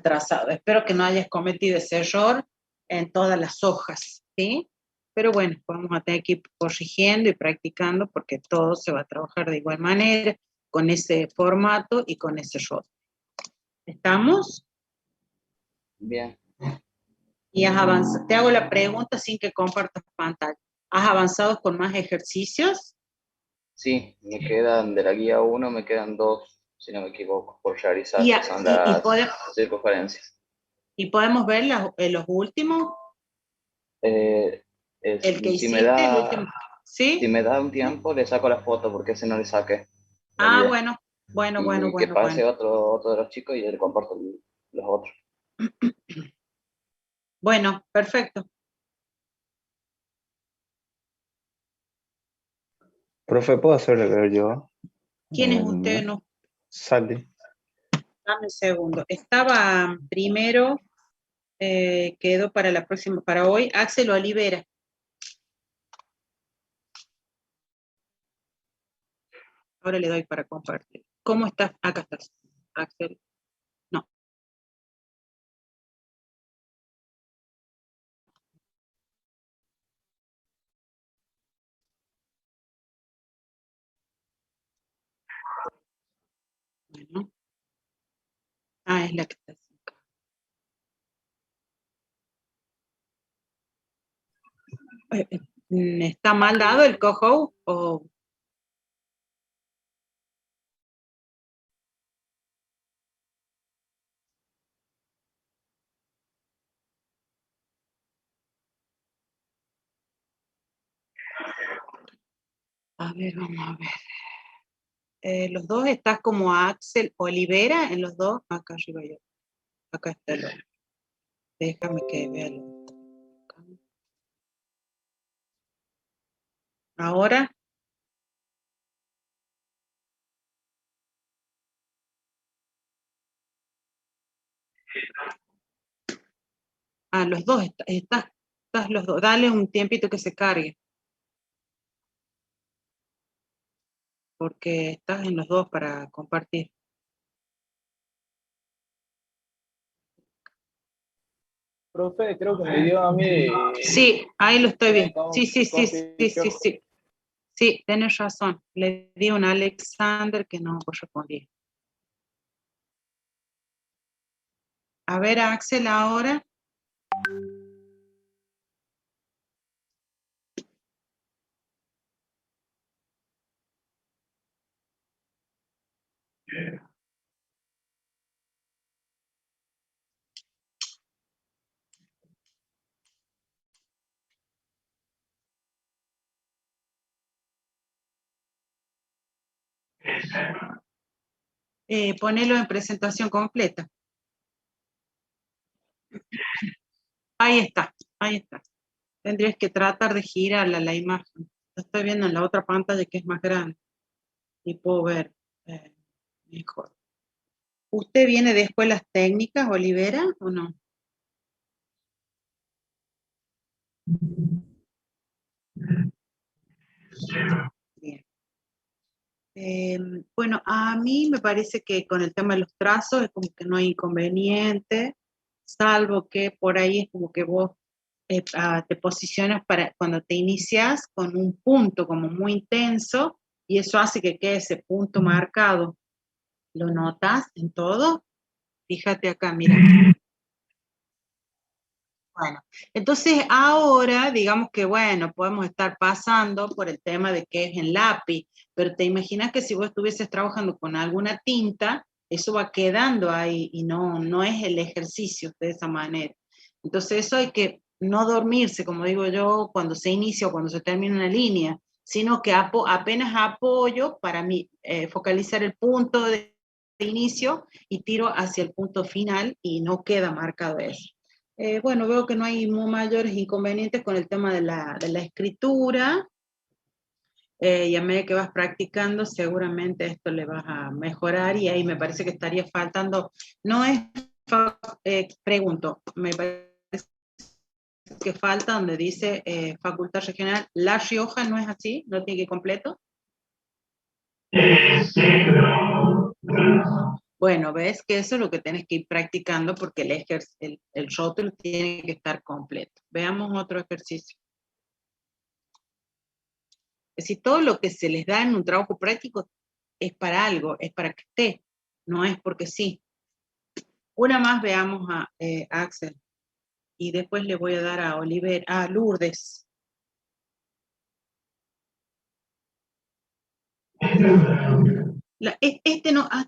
trazado. Espero que no hayas cometido ese error en todas las hojas, ¿sí? Pero bueno, vamos a tener que ir corrigiendo y practicando porque todo se va a trabajar de igual manera, con ese formato y con ese rol. ¿Estamos? Bien. Y has avanzado. Te hago la pregunta sin que compartas pantalla. ¿Has avanzado con más ejercicios? Sí, me quedan de la guía 1, me quedan 2, si no me equivoco, por realizar, Y, que son las circunferencias. ¿Y podemos ver los últimos? Eh, El que si me hiciste, el último. da, si ¿Sí? me da un tiempo, le saco la foto, porque ese no le saqué, la Ah, guía. bueno, bueno, bueno, Y que bueno, bueno. pase otro de los chicos y yo le comparto los otros. Bueno, perfecto. Profe, ¿puedo hacerle ver yo? ¿Quién es usted? No, Sally. dame un segundo. Estaba primero, quedó para la próxima, para hoy, Axel Olivera. Ahora le doy para compartir. ¿Cómo estás? Acá estás, Axel. No. Bueno. Ah, es la que está acá. ¿Está mal dado el cojo o...? A ver, vamos a ver. Los dos estás como Axel Olivera en los dos. Acá arriba yo. Acá está el otro. Déjame que vea el otro. Ahora. Ah, los dos. Estás los dos. Dale un tiempito que se cargue. Porque estás en los dos para compartir. Profe, creo que me dio a mí. Sí, ahí lo estoy viendo. Sí. Sí, tenés razón. Le di a un Alexander que no correspondía. A ver, Axel, ahora. Ponelo en presentación completa. Ahí está, ahí está. Tendrías que tratar de girar la imagen. Lo estoy viendo en la otra pantalla que es más grande y puedo ver mejor. ¿Usted viene de escuelas técnicas, Olivera, o no? Bien. Bueno, a mí me parece que con el tema de los trazos es como que no hay inconveniente, salvo que por ahí es como que vos te posicionas para cuando te inicias con un punto como muy intenso y eso hace que quede ese punto marcado. ¿Lo notas en todo? Fíjate acá, mira. Bueno, entonces ahora digamos que bueno, podemos estar pasando por el tema de que es en lápiz, pero te imaginas que si vos estuvieses trabajando con alguna tinta, eso va quedando ahí y no es el ejercicio de esa manera. Entonces eso hay que no dormirse, como digo yo, cuando se inicia o cuando se termina una línea, sino que apenas apoyo para mí, focalizar el punto de inicio y tiro hacia el punto final y no queda marcado eso. Bueno, veo que no hay mayores inconvenientes con el tema de la escritura. Y a medida que vas practicando, seguramente esto le vas a mejorar y ahí me parece que estaría faltando, no es, pregunto, me parece que falta donde dice Facultad Regional La Rioja, ¿no es así? ¿No tiene que ir completo? Bueno, ves que eso es lo que tenés que ir practicando porque el rótulo tiene que estar completo. Veamos otro ejercicio. Es decir, todo lo que se les da en un trabajo práctico es para algo, es para que esté, no es porque sí. Una más veamos a Axel y después le voy a dar a Lourdes.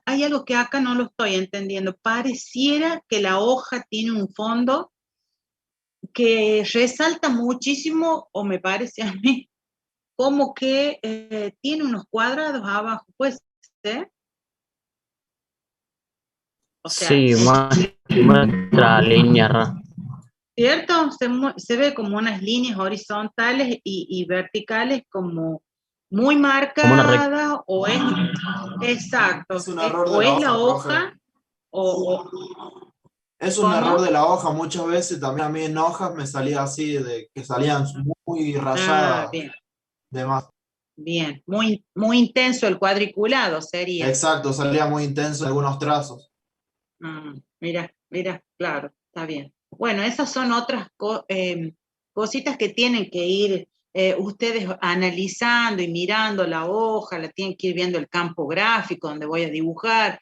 Hay algo que acá no lo estoy entendiendo. Pareciera que la hoja tiene un fondo que resalta muchísimo, o me parece a mí, como que tiene unos cuadrados abajo, pues, ¿eh? O sea, Sí, muestra línea. ¿cierto? Se ve como unas líneas horizontales y verticales como muy Como una recta. marcadas, o es, exacto, Es un error o de la es la hoja, hoja, profe. o Es un ¿cómo? error de la hoja. Muchas veces también a mí en hojas me salía así, de que salían muy rayadas Bien, de más. bien, muy, muy intenso el cuadriculado sería. Exacto, salía muy intenso en algunos trazos. Mira, claro, está bien. Bueno, esas son otras cositas que tienen que ir ustedes analizando y mirando la hoja, la tienen que ir viendo el campo gráfico donde voy a dibujar,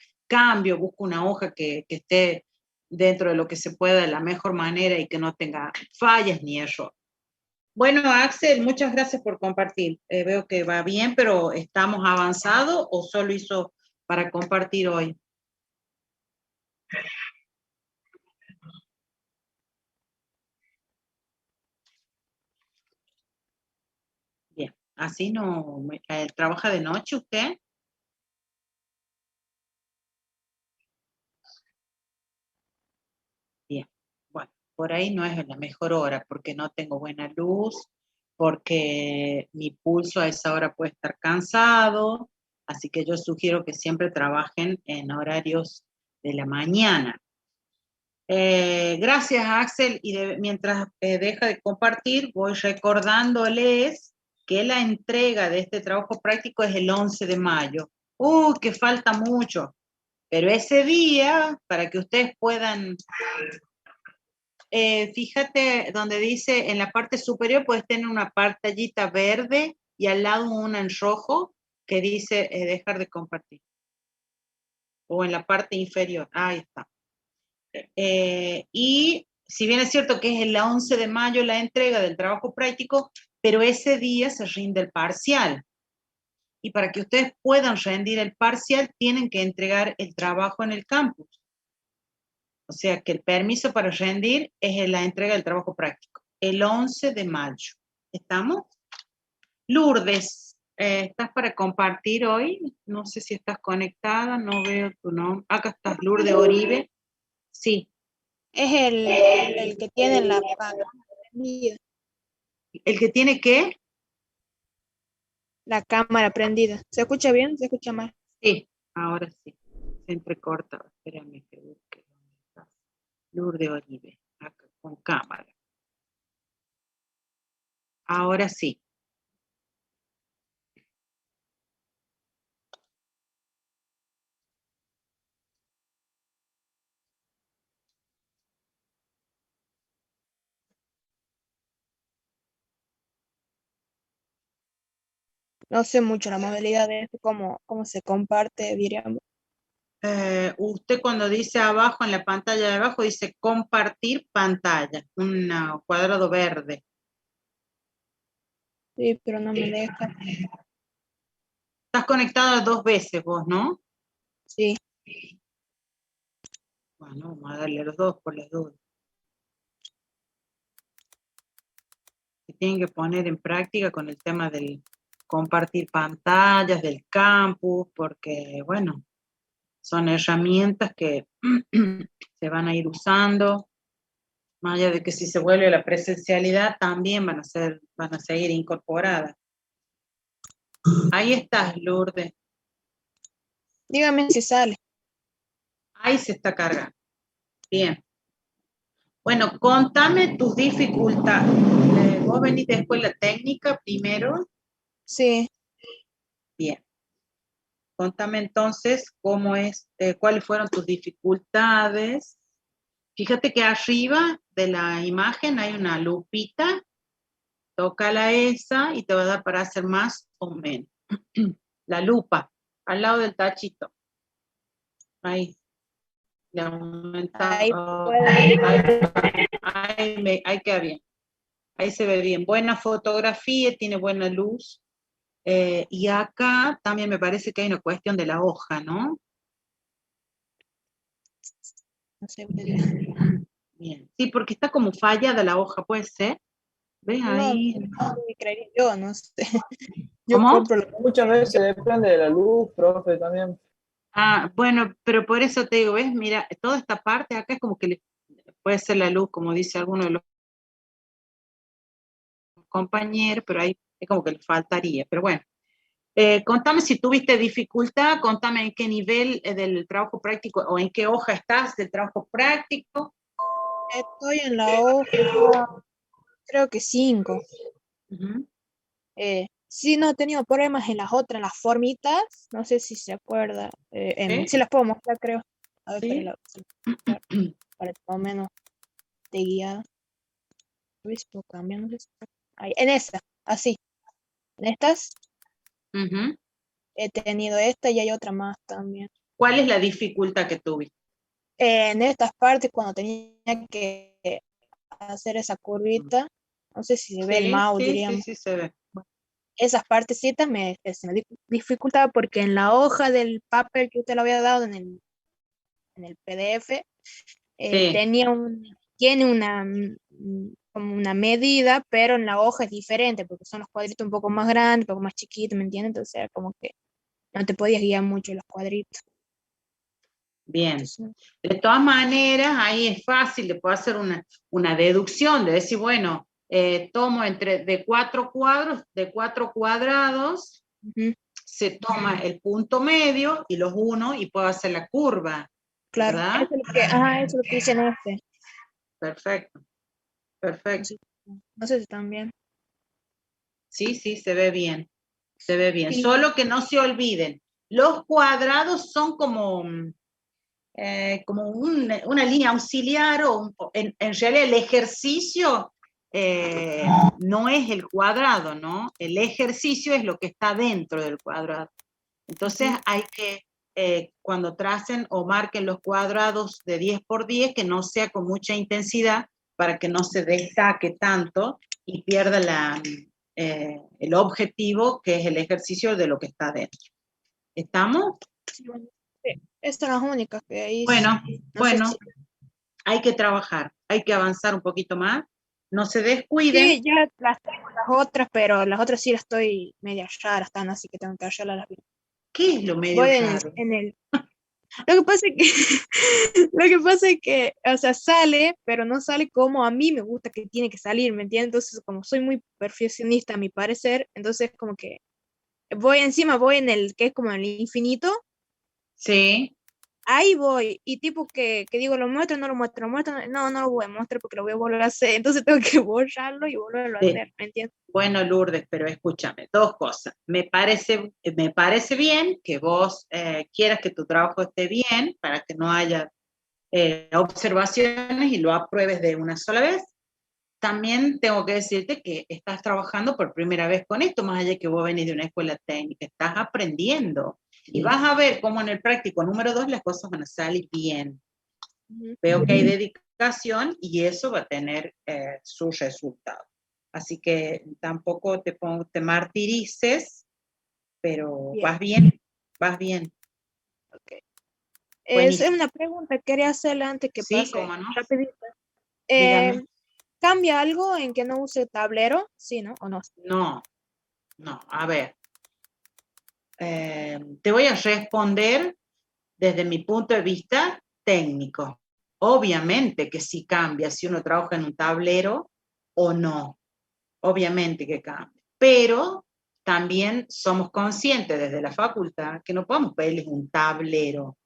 busco una hoja que esté dentro de lo que se pueda de la mejor manera y que no tenga fallas ni error. Bueno, Axel, muchas gracias por compartir. Veo que va bien, pero ¿estamos avanzados o solo hizo para compartir hoy? Bien, así no, ¿trabaja de noche usted? Bien, bueno, por ahí no es la mejor hora porque no tengo buena luz, porque mi pulso a esa hora puede estar cansado, así que yo sugiero que siempre trabajen en horarios de la mañana. Gracias, Axel, y mientras deja de compartir, voy recordándoles que la entrega de este trabajo práctico es el 11 de mayo. Que falta mucho, pero ese día, para que ustedes puedan, fíjate donde dice, en la parte superior puedes tener una pantallita verde y al lado una en rojo que dice dejar de compartir. O en la parte inferior, ahí está. Y si bien es cierto que es el 11 de mayo la entrega del trabajo práctico, pero ese día se rinde el parcial. Y para que ustedes puedan rendir el parcial, tienen que entregar el trabajo en el campus. O sea que el permiso para rendir es la entrega del trabajo práctico, el 11 de mayo. ¿Estamos? Lourdes, ¿estás para compartir hoy? No sé si estás conectada, no veo tu nombre. Acá estás, Lourdes Oribe. Sí. Es el que tiene la cámara prendida. ¿El que tiene qué? La cámara prendida. ¿Se escucha bien? ¿Se escucha mal? Sí, ahora sí. Se entrecorta. Espérame que busque dónde está. Lourdes Oribe, acá con cámara. Ahora sí. No sé mucho la modalidad de esto, cómo se comparte, diríamos. Usted cuando dice abajo, en la pantalla de abajo, dice compartir pantalla, un cuadrado verde. Sí, pero no me deja. Estás conectada 2 veces vos, ¿no? Sí. Bueno, vamos a darle a los dos por las dudas. Se tienen que poner en práctica con el tema del compartir pantallas, del campus, porque, bueno, son herramientas que se van a ir usando. Más allá de que si se vuelve a la presencialidad, también van a seguir incorporadas. Ahí estás, Lourdes. Dígame si sale. Ahí se está cargando. Bien. Bueno, contame tus dificultades. ¿Vos venís de escuela técnica primero? Sí. Bien. Contame entonces cómo es, cuáles fueron tus dificultades. Fíjate que arriba de la imagen hay una lupita, tócala esa y te va a dar para hacer más o menos. La lupa, al lado del tachito. Ahí. Le aumenta. Ahí puede. Ahí queda bien. Ahí se ve bien. Buena fotografía, tiene buena luz. Y acá también me parece que hay una cuestión de la hoja, ¿no? No sé, Bien. Sí, porque está como fallada la hoja, ¿puede ser? ¿Ves no, ahí? creería yo, no sé. Yo ¿Cómo? compro Muchas veces depende de la luz, profe, también. Ah, bueno, pero por eso te digo, ¿ves? Mira, toda esta parte acá es como que puede ser la luz, como dice alguno de los compañeros, pero ahí es como que le faltaría. Pero bueno, contame si tuviste dificultad, contame en qué nivel del trabajo práctico o en qué hoja estás del trabajo práctico. Estoy en la hoja, creo que 5. Ujú. Sí, no he tenido problemas en las otras, en las formitas, no sé si se acuerda. ¿Sí? Sí las puedo mostrar, creo. A ver, ¿Sí? para que más o menos te guía. A ver si puedo cambiar, no sé si ahí, en esa, así. En estas Ujú. he tenido esta y hay otra más también. ¿Cuál es la dificultad que tuviste? En estas partes, cuando tenía que hacer esa curvita, no sé si se ve el Sí, mouse, sí, sí, diríamos. sí se ve. Esas partecitas se me dificultaba porque en la hoja del papel que usted le había dado en el PDF, Sí. tiene como una medida, pero en la hoja es diferente porque son los cuadritos un poco más grandes, un poco más chiquitos, ¿me entiendes? Entonces era como que no te podías guiar mucho en los cuadritos. Bien. Entonces, De todas maneras, ahí es fácil, le puedo hacer una deducción, de decir, bueno, tomo de 4 cuadros, de 4 cuadrados, ujú, se toma el punto medio y los uno y puedo hacer la curva, claro, ¿verdad? eso es lo que hice en este. Perfecto, perfecto. Así, no sé si también. Sí, sí, se ve bien, se ve bien. Sí, Solo que no se olviden, los cuadrados son como una línea auxiliar, en realidad el ejercicio no es el cuadrado, ¿no? El ejercicio es lo que está dentro del cuadrado. Entonces hay que, cuando tracen o marquen los cuadrados de 10 por 10, que no sea con mucha intensidad para que no se destaque tanto y pierda el objetivo, que es el ejercicio de lo que está dentro. ¿Estamos? sí, bueno, sí, estas son las únicas que hice. Bueno, No sé bueno. si. Hay que trabajar, hay que avanzar un poquito más, no se descuiden. Sí, ya las tengo las otras, pero las otras sí las estoy media raras, están así que tengo que arreglarlas bien. ¿Qué es lo medio Voy raro? Lo que pasa es que, lo que pasa es que, o sea, sale, pero no sale como a mí me gusta que tiene que salir, ¿me entiendes? Entonces, como soy muy perfeccionista a mi parecer, entonces como que voy en el que es como el infinito, Sí, ahí voy, y tipo que digo, lo muestro, no lo muestro, lo muestro, no lo voy a mostrar porque lo voy a volver a hacer, entonces tengo que borrarlo y volverlo a sí. hacer, ¿me entiendes? Bueno, Lourdes, pero escúchame, dos cosas. Me parece bien que vos quieras que tu trabajo esté bien para que no haya observaciones y lo apruebes de una sola vez. También tengo que decirte que estás trabajando por primera vez con esto, más allá de que vos venís de una escuela técnica, estás aprendiendo. Y vas a ver cómo en el práctico número 2 las cosas van a salir bien. Ujú. Veo que hay dedicación y eso va a tener su resultado. Así que tampoco te martirices, pero Bien, vas bien. ok. Es Buenísimo. una pregunta que quería hacerle antes que Sí, pase cómo no. rapidito. Dígame. ¿Cambia algo en que no use tablero? Sí, ¿no? ¿O no? No, no, a ver. Te voy a responder desde mi punto de vista técnico. Obviamente que sí cambia si uno trabaja en un tablero o no. Obviamente que cambia. Pero también somos conscientes desde la facultad que no podemos pedirles un tablero.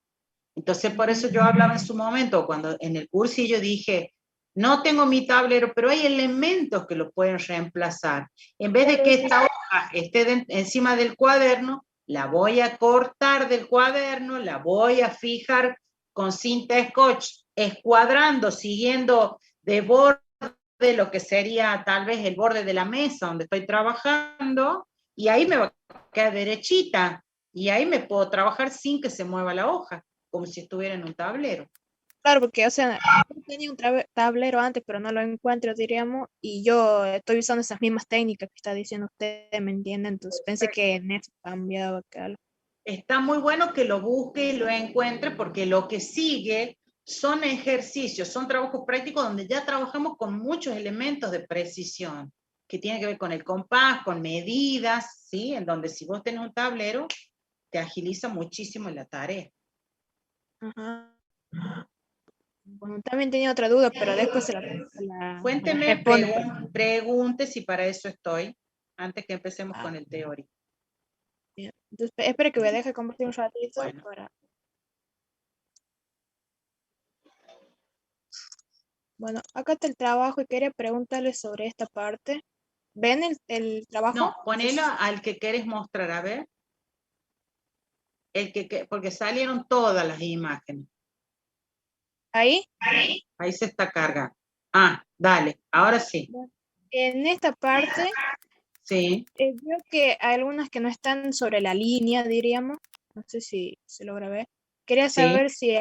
Entonces, por eso yo hablaba en su momento, cuando en el cursillo dije, no tengo mi tablero, pero hay elementos que lo pueden reemplazar. En vez de que esta hoja esté encima del cuaderno, la voy a cortar del cuaderno, la voy a fijar con cinta scotch, escuadrando, siguiendo de borde lo que sería tal vez el borde de la mesa donde estoy trabajando, y ahí me va a quedar derechita, y ahí me puedo trabajar sin que se mueva la hoja, como si estuviera en un tablero. Claro, porque, o sea, yo tenía un tablero antes, pero no lo encuentro, diríamos, y yo estoy usando esas mismas técnicas que está diciendo usted, ¿me entiende? Entonces pensé que en eso cambiaba que algo. Está muy bueno que lo busque y lo encuentre, porque lo que sigue son ejercicios, son trabajos prácticos donde ya trabajamos con muchos elementos de precisión, que tienen que ver con el compás, con medidas, ¿sí? En donde si vos tenés un tablero, te agiliza muchísimo la tarea. Ajá. Bueno, también tenía otra duda, pero después se la Cuénteme, respondo. pregunte si para eso estoy, antes que empecemos con el teórico. Bien. Entonces, espera que voy a dejar compartir un ratito Bueno. para... Bueno, acá está el trabajo y quería preguntarle sobre esta parte. ¿Ven el trabajo? No, ponelo al que querés mostrar, a ver. Porque salieron todas las imágenes. ¿Ahí? Ahí se está cargando. Ah, dale, ahora sí. En esta parte, Sí, veo que hay algunas que no están sobre la línea, diríamos. No sé si se logra ver. Quería Sí. saber si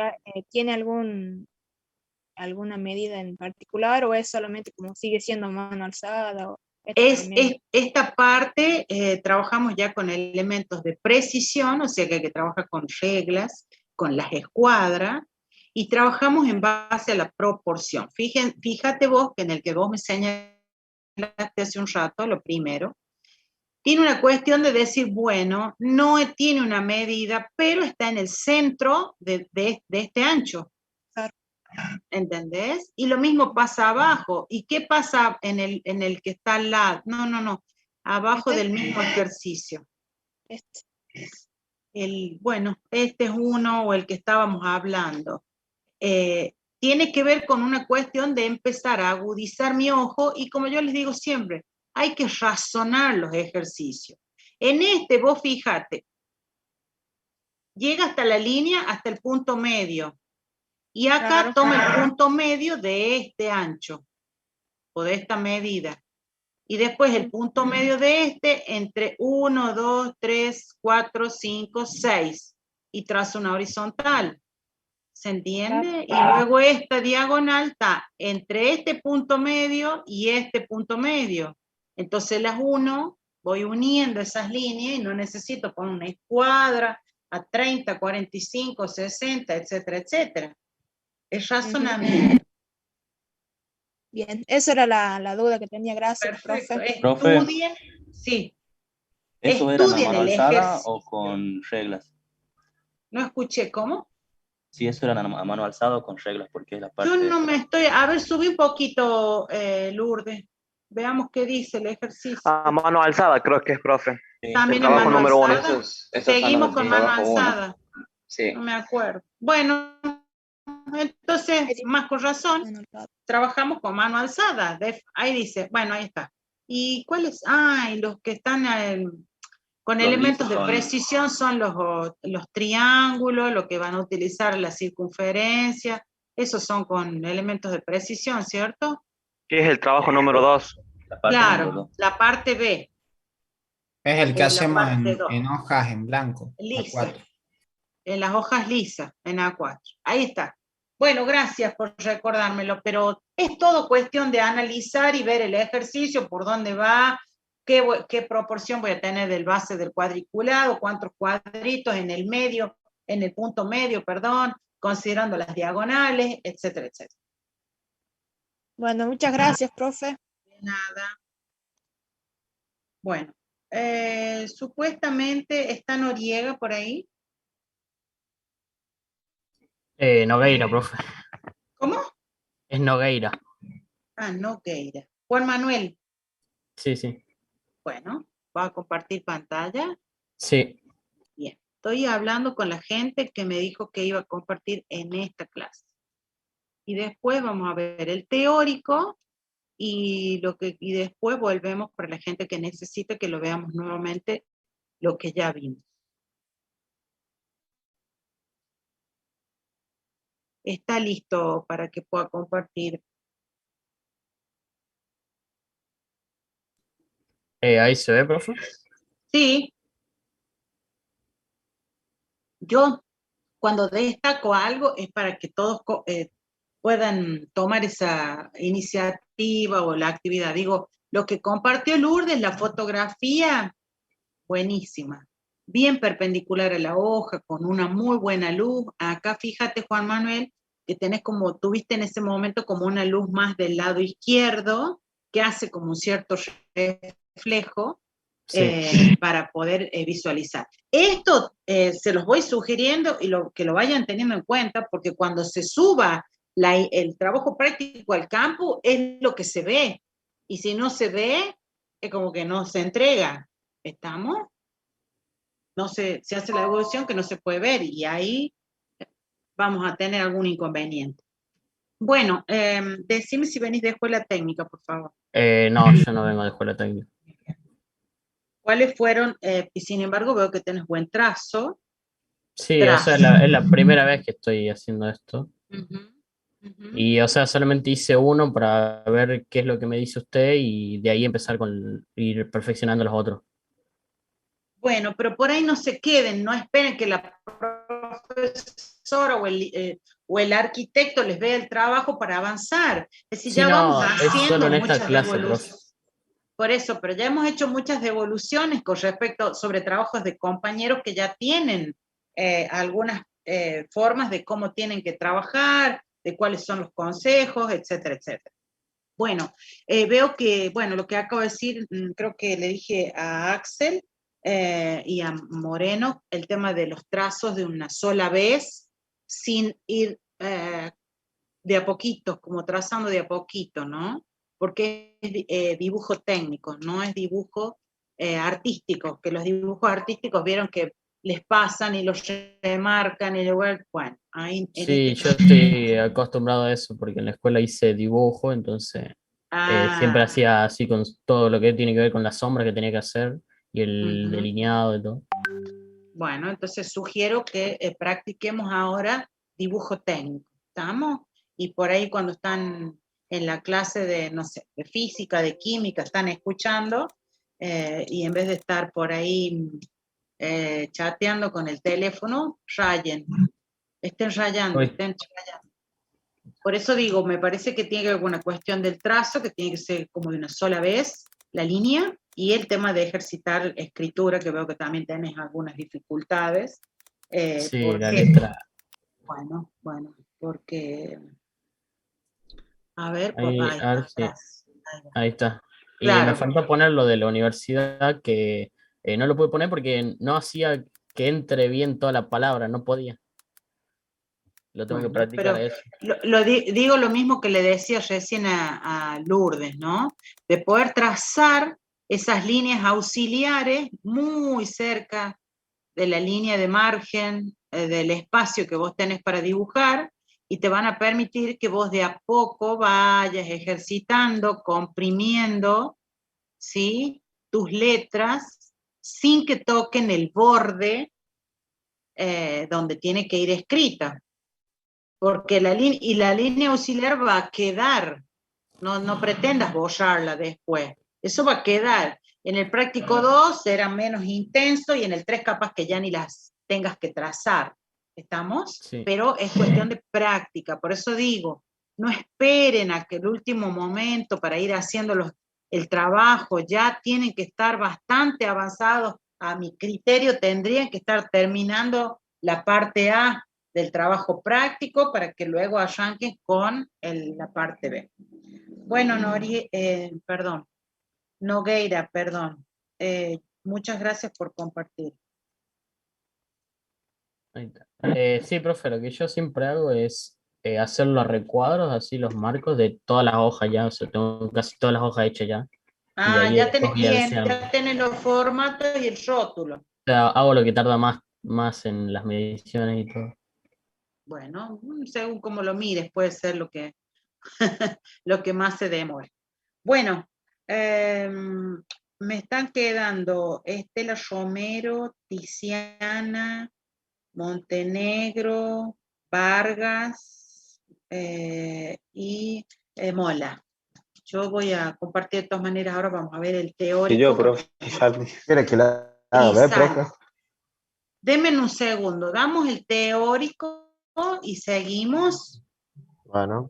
tiene alguna medida en particular o es solamente como sigue siendo mano alzada. O esta parte trabajamos ya con elementos de precisión, o sea que hay que trabajar con reglas, con las escuadras, y trabajamos en base a la proporción. Fíjate vos que en el que vos me señalaste hace un rato, lo primero, tiene una cuestión de decir, bueno, no tiene una medida, pero está en el centro de este ancho. ¿Entendés? Y lo mismo pasa abajo. ¿Y qué pasa en el que está al lado? No. Abajo del mismo ejercicio. Bueno, este es uno o el que estábamos hablando. Tiene que ver con una cuestión de empezar a agudizar mi ojo y como yo les digo siempre, hay que razonar los ejercicios. En vos fíjate, llega hasta la línea, hasta el punto medio. Y acá toma el punto medio de este ancho, o de esta medida. Y después el punto medio de entre 1, 2, 3, 4, 5, 6. Y trazo una horizontal. ¿Se entiende? Y luego esta diagonal está entre este punto medio y este punto medio. Entonces las voy uniendo esas líneas y no necesito poner una escuadra a 30, 45, 60, etcétera, etcétera. Es razonamiento. Bien, esa era la duda que tenía. Gracias, profe. Estudien, sí. ¿Eso era a Estudien mano el alzada ejercicio. o con reglas? No escuché, ¿cómo? Sí, eso era a mano alzada o con reglas, porque es la parte... Yo no me estoy... A ver, subí un poquito, Lourdes. Veamos qué dice el ejercicio. A mano alzada, creo que es, profe. Sí. También El en trabajo mano número uno. alzada. Esos son Seguimos los con mano trabajo uno. alzada. Sí. No me acuerdo. Bueno, entonces, más con razón, trabajamos con mano alzada. Ahí dice, bueno, ahí está. ¿Y cuáles? Ah, y los que están con Los elementos lisos de son- precisión son los triángulos, lo que van a utilizar la circunferencia. Esos son con elementos de precisión, ¿cierto? Que es el trabajo número 2. La parte número Claro, dos. la parte B. Es el que La hacemos parte dos. en hojas en blanco. Lisa. A4. En las hojas lisas, en A4. Ahí está. Bueno, gracias por recordármelo, pero es todo cuestión de analizar y ver el ejercicio, por dónde va, qué proporción voy a tener del base del cuadriculado, cuántos cuadritos en el medio, en el punto medio, perdón, considerando las diagonales, etcétera, etcétera. Bueno, muchas gracias, profe. De nada. Bueno, supuestamente está Noriega por ahí. Nogueira, profe. ¿Cómo? Es Nogueira. Ah, Nogueira. Juan Manuel. Sí, sí. Bueno, ¿va a compartir pantalla? Sí. Bien. Estoy hablando con la gente que me dijo que iba a compartir en esta clase. Y después vamos a ver el teórico y después volvemos para la gente que necesite que lo veamos nuevamente, lo que ya vimos. está listo para que pueda compartir. Ahí se ve, profe. Sí. Yo, cuando destaco algo, es para que todos puedan tomar esa iniciativa o la actividad. Digo, lo que compartió Lourdes, la fotografía, buenísima. Bien perpendicular a la hoja, con una muy buena luz. Acá fíjate, Juan Manuel, que tuviste en ese momento como una luz más del lado izquierdo, que hace como un cierto reflejo, Sí. para poder visualizar. Esto se los voy sugiriendo y que lo vayan teniendo en cuenta, porque cuando se suba el trabajo práctico al campo, es lo que se ve. Y si no se ve, es como que no se entrega. ¿Estamos? No se hace la evolución que no se puede ver, y ahí vamos a tener algún inconveniente. Bueno, decime si venís de escuela técnica, por favor. No, yo no vengo de escuela técnica. ¿Cuáles fueron? Y sin embargo, veo que tenés buen trazo. Sí, o sea, es la primera vez que estoy haciendo esto. Y, o sea, solamente hice uno para ver qué es lo que me dice usted y de ahí empezar ir perfeccionando los otros. Bueno, pero por ahí no se queden, no esperen que la profesora o el arquitecto les vea el trabajo para avanzar. Es decir, Sí, ya vamos no, es haciendo solo en esta muchas clase, profe. devoluciones. Por eso, pero ya hemos hecho muchas devoluciones con respecto sobre trabajos de compañeros que ya tienen algunas formas de cómo tienen que trabajar, de cuáles son los consejos, etcétera, etcétera. Bueno, veo que, bueno, lo que acabo de decir, creo que le dije a Axel y a Moreno, el tema de los trazos de una sola vez, sin ir de a poquito, como trazando de a poquito, ¿no? Porque es dibujo técnico, no es dibujo artístico, que los dibujos artísticos vieron que les pasan y los remarcan y luego, bueno, ahí en Sí, este yo estoy acostumbrado a eso porque en la escuela hice dibujo, entonces siempre hacía así con todo lo que tiene que ver con las sombras que tenía que hacer y el delineado y todo. Bueno, entonces sugiero que practiquemos ahora dibujo técnico, ¿estamos? Y por ahí cuando están en la clase de, no sé, de física, de química, están escuchando y en vez de estar por ahí chateando con el teléfono, rayen, estén rayando, estén rayando. Por eso digo, me parece que tiene que ver con una cuestión del trazo, que tiene que ser como de una sola vez la línea, y el tema de ejercitar escritura, que veo que también tenés algunas dificultades. Sí, la letra. Bueno, porque, a ver, Ahí, ahí a está, ver, sí, gracias. ahí está. Y me Claro, faltó poner lo de la universidad, que no lo pude poner porque no hacía que entre bien toda la palabra, no podía. Lo tengo que bueno, practicar pero eso. digo lo mismo que le decía recién a Lourdes, ¿no? De poder trazar esas líneas auxiliares muy cerca de la línea de margen, del espacio que vos tenés para dibujar, y te van a permitir que vos de a poco vayas ejercitando, comprimiendo, ¿sí? Tus letras, sin que toquen el borde donde tiene que ir escrita. Porque la línea auxiliar va a quedar, no pretendas borrarla después, eso va a quedar. En el práctico 2 será menos intenso y en el 3 capaz que ya ni las tengas que trazar, ¿estamos? Sí. Pero es cuestión de práctica, por eso digo, no esperen a que el último momento para ir haciendo el trabajo, ya tienen que estar bastante avanzados, a mi criterio tendrían que estar terminando la parte A del trabajo práctico para que luego arranquen con la parte B. Bueno, Nogueira, perdón. Muchas gracias por compartir. Ahí está. Sí, profe, lo que yo siempre hago es hacer los recuadros, así los marcos de todas las hojas ya, o sea, tengo casi todas las hojas hechas ya. Y de ahí Ya después tenés voy bien, avanzando. ya tenés los formatos y el rótulo. O sea, hago lo que tarda más en las mediciones y todo. Bueno, según como lo mires, puede ser lo que, lo que más se demore. Bueno, me están quedando Estela Romero, Tiziana, Montenegro, Vargas, y Mola. Yo voy a compartir de todas maneras, ahora vamos a ver el teórico. Y yo, profe, ¿Quiere que la haga? ¿Ve, profe? Denme un segundo, damos el teórico y seguimos. Bueno.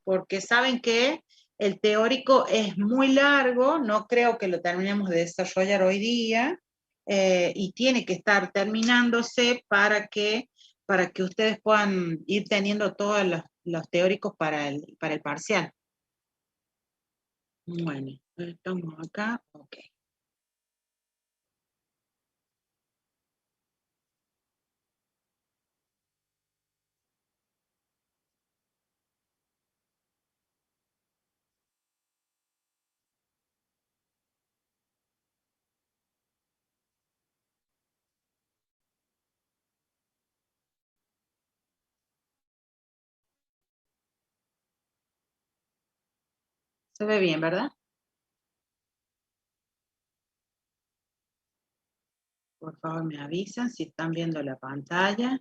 Porque saben que el teórico es muy largo, no creo que lo terminemos de desarrollar hoy día, y tiene que estar terminándose para que ustedes puedan ir teniendo todos los teóricos para el parcial. Bueno, estamos acá, ok. Se ve bien, ¿verdad? Por favor, me avisan si están viendo la pantalla.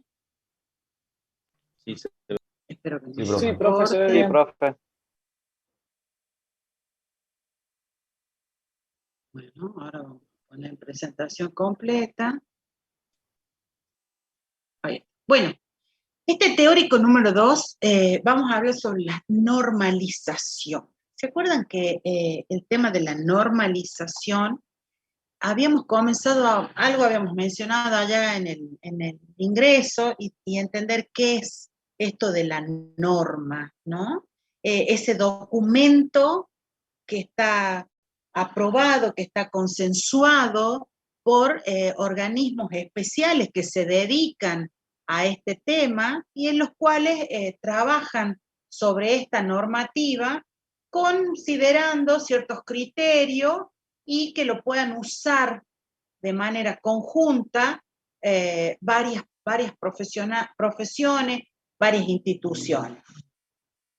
Sí, se ve. Espero que no Sí, se profe, se ve corte. Sí, bien. profe. Bueno, ahora vamos a poner presentación completa. Ahí. Bueno, este teórico número 2, vamos a hablar sobre la normalización. ¿Se acuerdan que el tema de la normalización, habíamos comenzado, algo habíamos mencionado allá en el ingreso, y entender qué es esto de la norma, ¿no? Ese documento que está aprobado, que está consensuado por organismos especiales que se dedican a este tema y en los cuales trabajan sobre esta normativa considerando ciertos criterios y que lo puedan usar de manera conjunta varias profesiones, varias instituciones.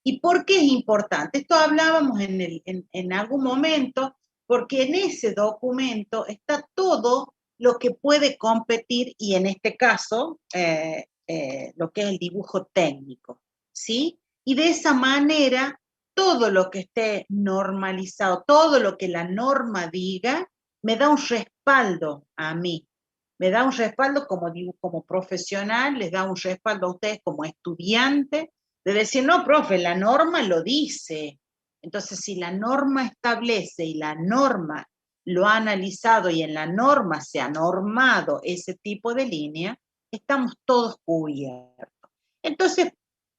¿Y por qué es importante? Esto hablábamos en algún momento, porque en ese documento está todo lo que puede competir, y en este caso, lo que es el dibujo técnico, ¿sí? Y de esa manera, todo lo que esté normalizado, todo lo que la norma diga, me da un respaldo a mí. Me da un respaldo como profesional, les da un respaldo a ustedes como estudiantes, de decir, no, profe, la norma lo dice. Entonces, si la norma establece y la norma lo ha analizado y en la norma se ha normado ese tipo de línea, estamos todos cubiertos. Entonces,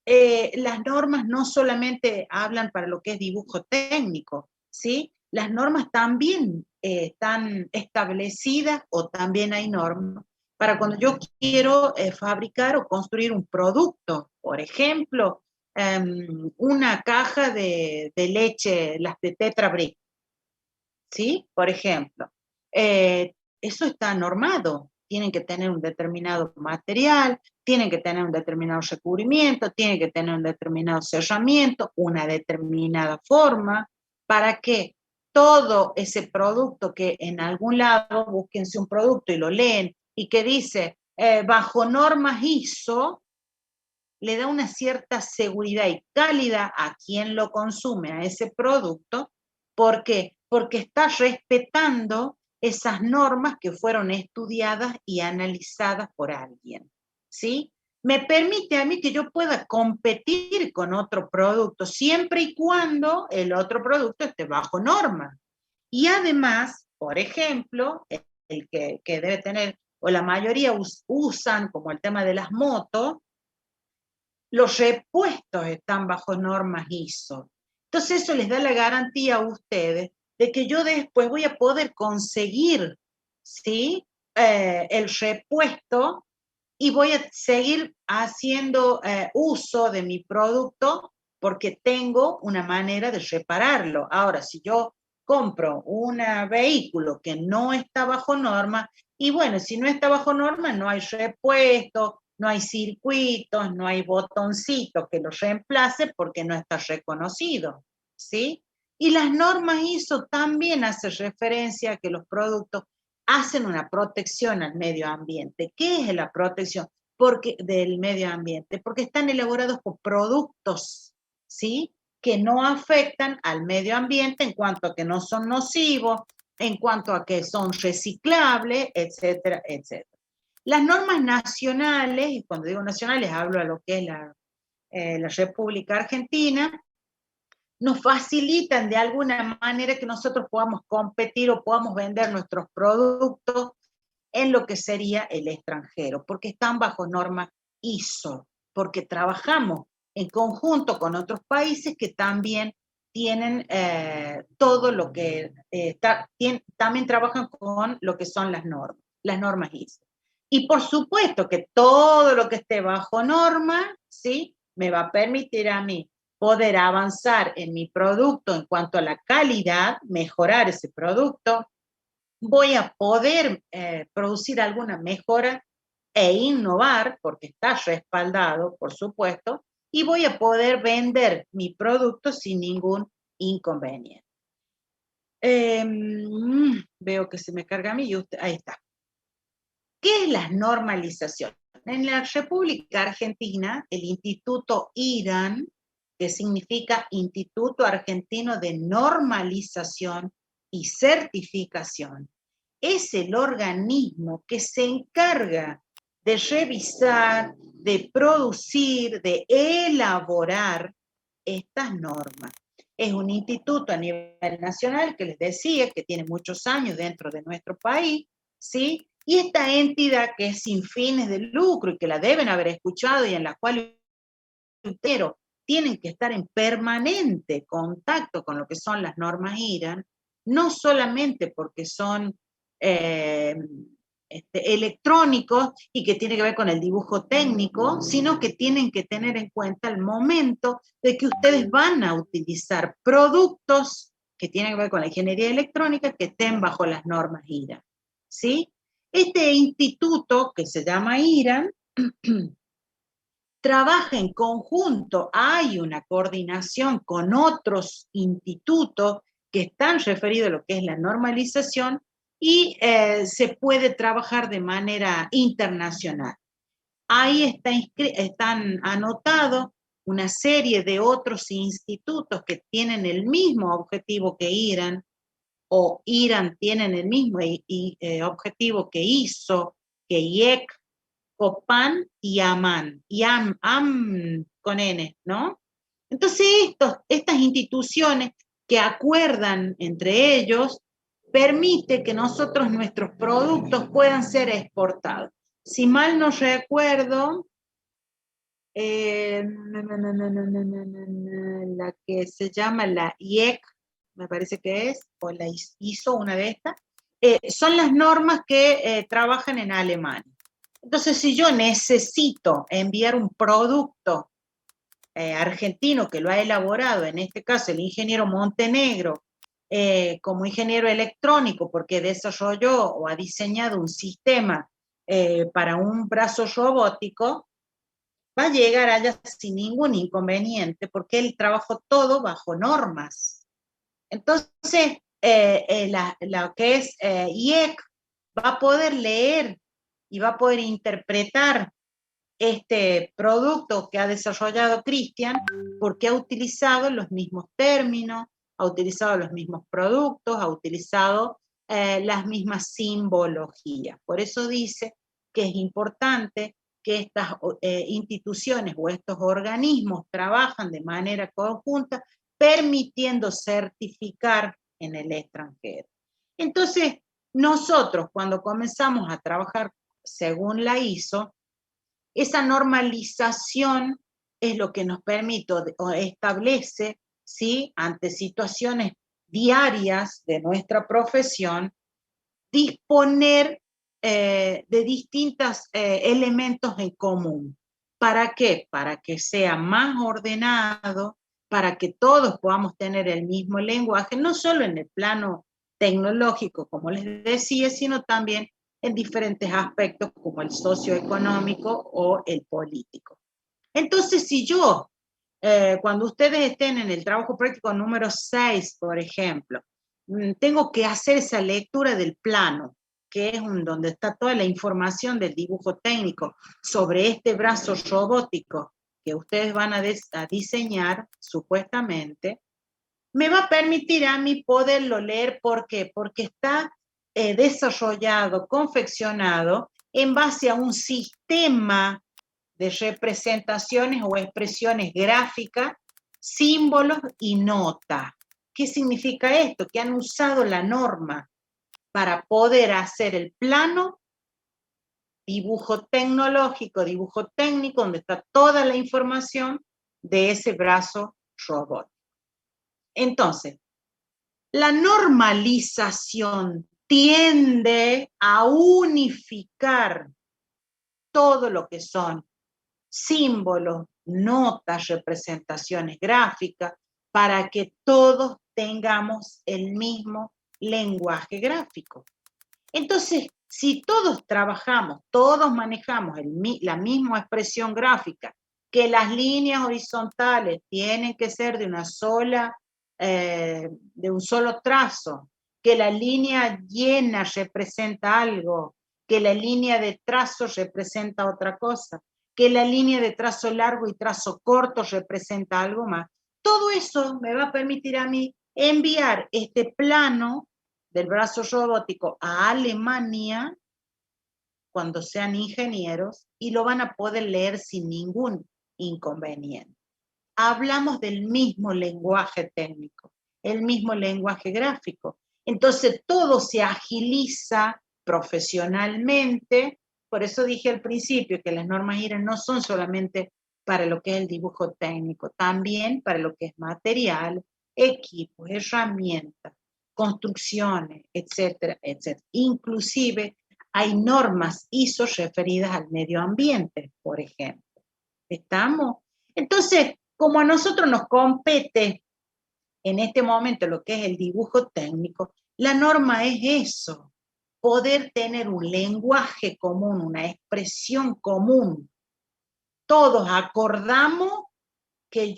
las normas no solamente hablan para lo que es dibujo técnico, ¿sí? Las normas también están establecidas, o también hay normas para cuando yo quiero fabricar o construir un producto. Por ejemplo, una caja de leche, las de Tetra Brick, ¿sí? Por ejemplo, eso está normado. Tienen que tener un determinado material, tienen que tener un determinado recubrimiento, tienen que tener un determinado cerramiento, una determinada forma, para que todo ese producto que en algún lado, búsquense un producto y lo leen, y que dice, bajo normas ISO, le da una cierta seguridad y calidad a quien lo consume, a ese producto. ¿Por qué? Porque está respetando esas normas que fueron estudiadas y analizadas por alguien, ¿sí? Me permite a mí que yo pueda competir con otro producto, siempre y cuando el otro producto esté bajo norma. Y además, por ejemplo, el que debe tener, o la mayoría usan, como el tema de las motos, los repuestos están bajo normas ISO. Entonces eso les da la garantía a ustedes de que yo después voy a poder conseguir, ¿sí? El repuesto, y voy a seguir haciendo uso de mi producto porque tengo una manera de repararlo. Ahora, si yo compro un vehículo que no está bajo norma, y bueno, si no está bajo norma, no hay repuesto, no hay circuitos, no hay botoncito que lo reemplace porque no está reconocido, ¿sí? Y las normas ISO también hacen referencia a que los productos hacen una protección al medio ambiente. ¿Qué es la protección? del medio ambiente, porque están elaborados por productos, ¿sí?, que no afectan al medio ambiente en cuanto a que no son nocivos, en cuanto a que son reciclables, etcétera, etcétera. Las normas nacionales, y cuando digo nacionales hablo de lo que es la República Argentina, nos facilitan de alguna manera que nosotros podamos competir o podamos vender nuestros productos en lo que sería el extranjero, porque están bajo norma ISO, porque trabajamos en conjunto con otros países que también tienen todo lo que, también trabajan con lo que son las normas ISO. Y por supuesto que todo lo que esté bajo norma, ¿sí?, me va a permitir a mí poder avanzar en mi producto en cuanto a la calidad, mejorar ese producto, voy a poder producir alguna mejora e innovar, porque está respaldado, por supuesto, y voy a poder vender mi producto sin ningún inconveniente. Veo que se me carga a mí y usted, ahí está. ¿Qué es la normalización? En la República Argentina, el Instituto IRAN, que significa Instituto Argentino de Normalización y Certificación, es el organismo que se encarga de revisar, de producir, de elaborar estas normas. Es un instituto a nivel nacional que les decía que tiene muchos años dentro de nuestro país, ¿sí? Y esta entidad que es sin fines de lucro y que la deben haber escuchado y en la cual pero tienen que estar en permanente contacto con lo que son las normas IRAN, no solamente porque son electrónicos y que tiene que ver con el dibujo técnico, sino que tienen que tener en cuenta el momento de que ustedes van a utilizar productos que tienen que ver con la ingeniería electrónica que estén bajo las normas IRAN, ¿sí? Este instituto, que se llama IRAN, trabaja en conjunto, hay una coordinación con otros institutos que están referidos a lo que es la normalización y se puede trabajar de manera internacional. Ahí están anotados una serie de otros institutos que tienen el mismo objetivo que IRAN, o IRAN tienen el mismo objetivo que ISO, que IEC, COPAN y AMAN, y AM con N, ¿no? Entonces estas instituciones que acuerdan entre ellos permite que nuestros productos puedan ser exportados. Si mal no recuerdo, la que se llama la IEC, me parece que es, o la ISO, una de estas, son las normas que trabajan en Alemania. Entonces, si yo necesito enviar un producto argentino que lo ha elaborado, en este caso el ingeniero Montenegro, como ingeniero electrónico, porque desarrolló o ha diseñado un sistema para un brazo robótico, va a llegar allá sin ningún inconveniente, porque él trabajó todo bajo normas. Entonces, la que es IEC va a poder leer y va a poder interpretar este producto que ha desarrollado Cristian, porque ha utilizado los mismos términos, ha utilizado los mismos productos, ha utilizado las mismas simbologías. Por eso dice que es importante que estas instituciones o estos organismos trabajan de manera conjunta, permitiendo certificar en el extranjero. Entonces, nosotros cuando comenzamos a trabajar según la ISO, esa normalización es lo que nos permite o establece, ¿sí?, ante situaciones diarias de nuestra profesión, disponer de distintos elementos en común. ¿Para qué? Para que sea más ordenado, para que todos podamos tener el mismo lenguaje, no solo en el plano tecnológico, como les decía, sino también en diferentes aspectos como el socioeconómico o el político. Entonces, si yo, cuando ustedes estén en el trabajo práctico número 6, por ejemplo, tengo que hacer esa lectura del plano, que es donde está toda la información del dibujo técnico sobre este brazo robótico que ustedes van a diseñar, supuestamente, me va a permitir a mí poderlo leer. ¿Por qué? Porque está desarrollado, confeccionado en base a un sistema de representaciones o expresiones gráficas, símbolos y notas. ¿Qué significa esto? Que han usado la norma para poder hacer el plano, dibujo tecnológico, dibujo técnico, donde está toda la información de ese brazo robot. Entonces, la normalización tiende a unificar todo lo que son símbolos, notas, representaciones gráficas, para que todos tengamos el mismo lenguaje gráfico. Entonces, si todos trabajamos, todos manejamos la misma expresión gráfica, que las líneas horizontales tienen que ser de una sola, de un solo trazo, que la línea llena representa algo, que la línea de trazo representa otra cosa, que la línea de trazo largo y trazo corto representa algo más. Todo eso me va a permitir a mí enviar este plano del brazo robótico a Alemania cuando sean ingenieros y lo van a poder leer sin ningún inconveniente. Hablamos del mismo lenguaje técnico, el mismo lenguaje gráfico. Entonces todo se agiliza profesionalmente. Por eso dije al principio que las normas IRA no son solamente para lo que es el dibujo técnico, también para lo que es material, equipos, herramientas, construcciones, etcétera, etcétera. Inclusive hay normas ISO referidas al medio ambiente, por ejemplo. ¿Estamos? Entonces, como a nosotros nos compete en este momento lo que es el dibujo técnico, la norma es eso, poder tener un lenguaje común, una expresión común. Todos acordamos que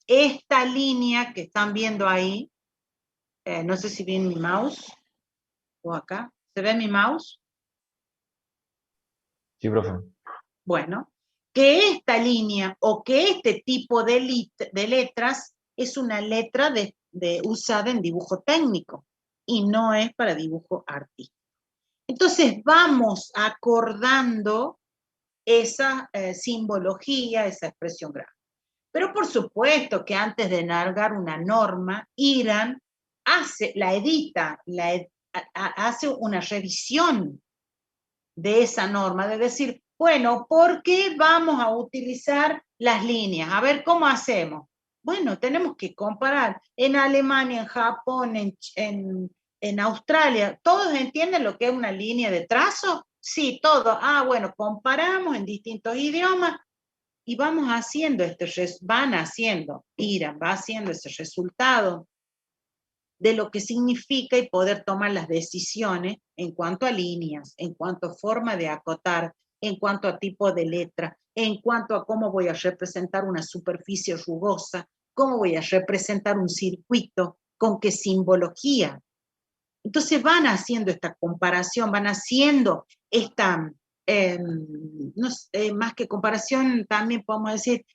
esta línea que están viendo ahí, no sé si ven mi mouse, o acá, ¿se ve mi mouse? Sí, profe. Bueno, que esta línea o que este tipo de letras es una letra usada en dibujo técnico y no es para dibujo artístico. Entonces vamos acordando esa simbología, esa expresión gráfica. Pero por supuesto que antes de largar una norma, IRAN hace una revisión de esa norma, de decir, bueno, ¿por qué vamos a utilizar las líneas? A ver, ¿cómo hacemos? Bueno, tenemos que comparar en Alemania, en Japón, en Australia. ¿Todos entienden lo que es una línea de trazo? Sí, todos. Bueno, comparamos en distintos idiomas y vamos haciendo IRAN va haciendo ese resultado de lo que significa y poder tomar las decisiones en cuanto a líneas, en cuanto a forma de acotar, en cuanto a tipo de letra, en cuanto a cómo voy a representar una superficie rugosa, cómo voy a representar un circuito, con qué simbología. Entonces van haciendo esta comparación, van haciendo esta, más que comparación, también podemos decir,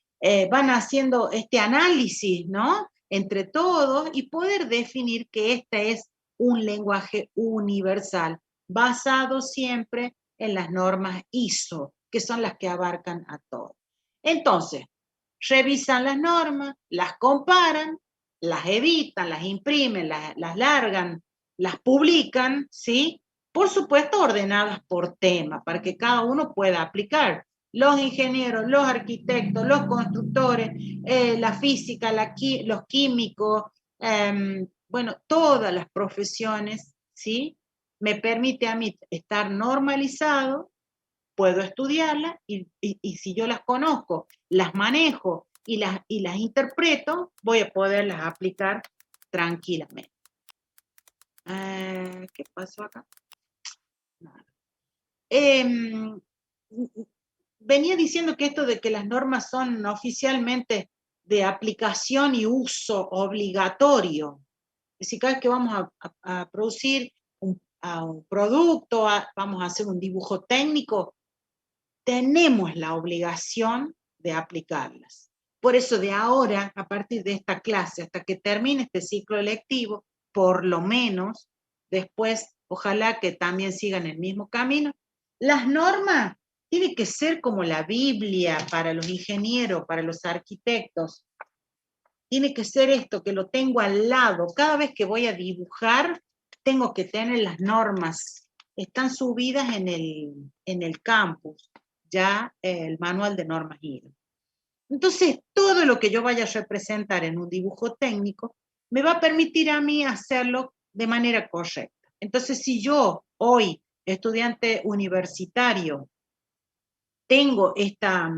van haciendo este análisis, ¿no?, entre todos y poder definir que este es un lenguaje universal, basado siempre en las normas ISO, que son las que abarcan a todos. Entonces, revisan las normas, las comparan, las editan, las imprimen, las largan, las publican, ¿sí? Por supuesto, ordenadas por tema, para que cada uno pueda aplicar. Los ingenieros, los arquitectos, los constructores, la física, los químicos, bueno, todas las profesiones, ¿sí? Me permite a mí estar normalizado, puedo estudiarlas y si yo las conozco, las manejo y las interpreto, voy a poderlas aplicar tranquilamente. ¿Qué pasó acá? Nada. Venía diciendo que esto de que las normas son oficialmente de aplicación y uso obligatorio. Es decir, cada vez que vamos a producir a un producto, vamos a hacer un dibujo técnico, tenemos la obligación de aplicarlas. Por eso de ahora, a partir de esta clase, hasta que termine este ciclo lectivo, por lo menos, después, ojalá que también sigan el mismo camino, las normas tienen que ser como la Biblia para los ingenieros, para los arquitectos. Tiene que ser esto, que lo tengo al lado. Cada vez que voy a dibujar, tengo que tener las normas. Están subidas en el campus, ya el manual de normas IRA. Entonces, todo lo que yo vaya a representar en un dibujo técnico me va a permitir a mí hacerlo de manera correcta. Entonces, si yo hoy, estudiante universitario, tengo esta,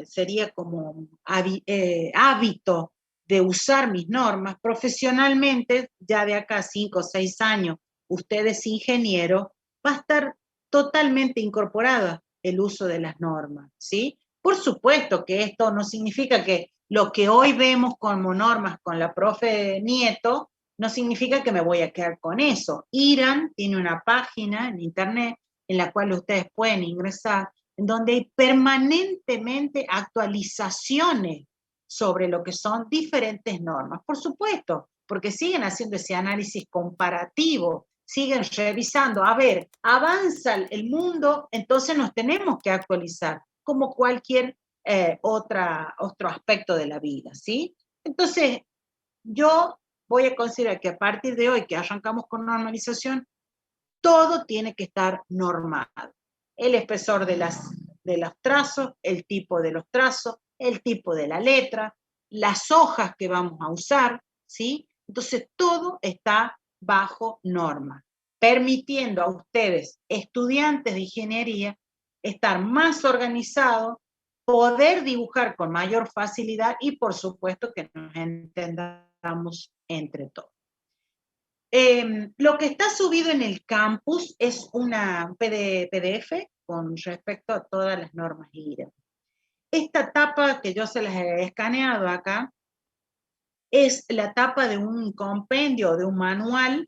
sería como hábito de usar mis normas, profesionalmente, ya de acá 5 o 6 años, usted es ingeniero, va a estar totalmente incorporada el uso de las normas, ¿sí? Por supuesto que esto no significa que lo que hoy vemos como normas con la profe Nieto, no significa que me voy a quedar con eso. IRAN tiene una página en internet en la cual ustedes pueden ingresar, en donde hay permanentemente actualizaciones sobre lo que son diferentes normas. Por supuesto, porque siguen haciendo ese análisis comparativo, siguen revisando, a ver, avanza el mundo, entonces nos tenemos que actualizar, como cualquier otro aspecto de la vida, ¿sí? Entonces, yo voy a considerar que a partir de hoy, que arrancamos con normalización, todo tiene que estar normado. El espesor de los trazos, el tipo de los trazos, el tipo de la letra, las hojas que vamos a usar, ¿sí? Entonces, todo está bajo norma, permitiendo a ustedes, estudiantes de ingeniería, estar más organizados, poder dibujar con mayor facilidad y, por supuesto, que nos entendamos entre todos. Lo que está subido en el campus es una PDF con respecto a todas las normas IRA. Esta tapa que yo se las he escaneado acá es la tapa de un compendio, de un manual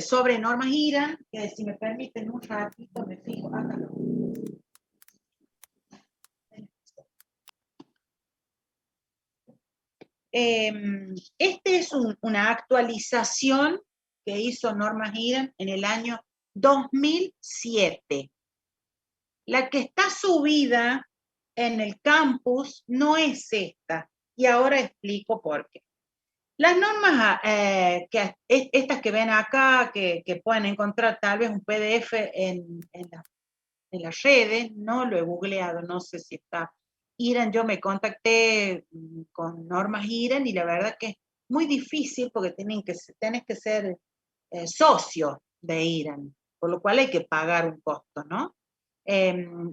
sobre normas IRA, que si me permiten un ratito me fijo acá. Este es una actualización que hizo Normas IRAN en el año 2007. La que está subida en el campus no es esta, y ahora explico por qué. Las normas, estas que ven acá, que pueden encontrar tal vez un PDF en las redes, no lo he googleado, no sé si está IRAN, yo me contacté con Normas IRAN y la verdad que es muy difícil porque tenés que ser socio de IRAN, por lo cual hay que pagar un costo, ¿no?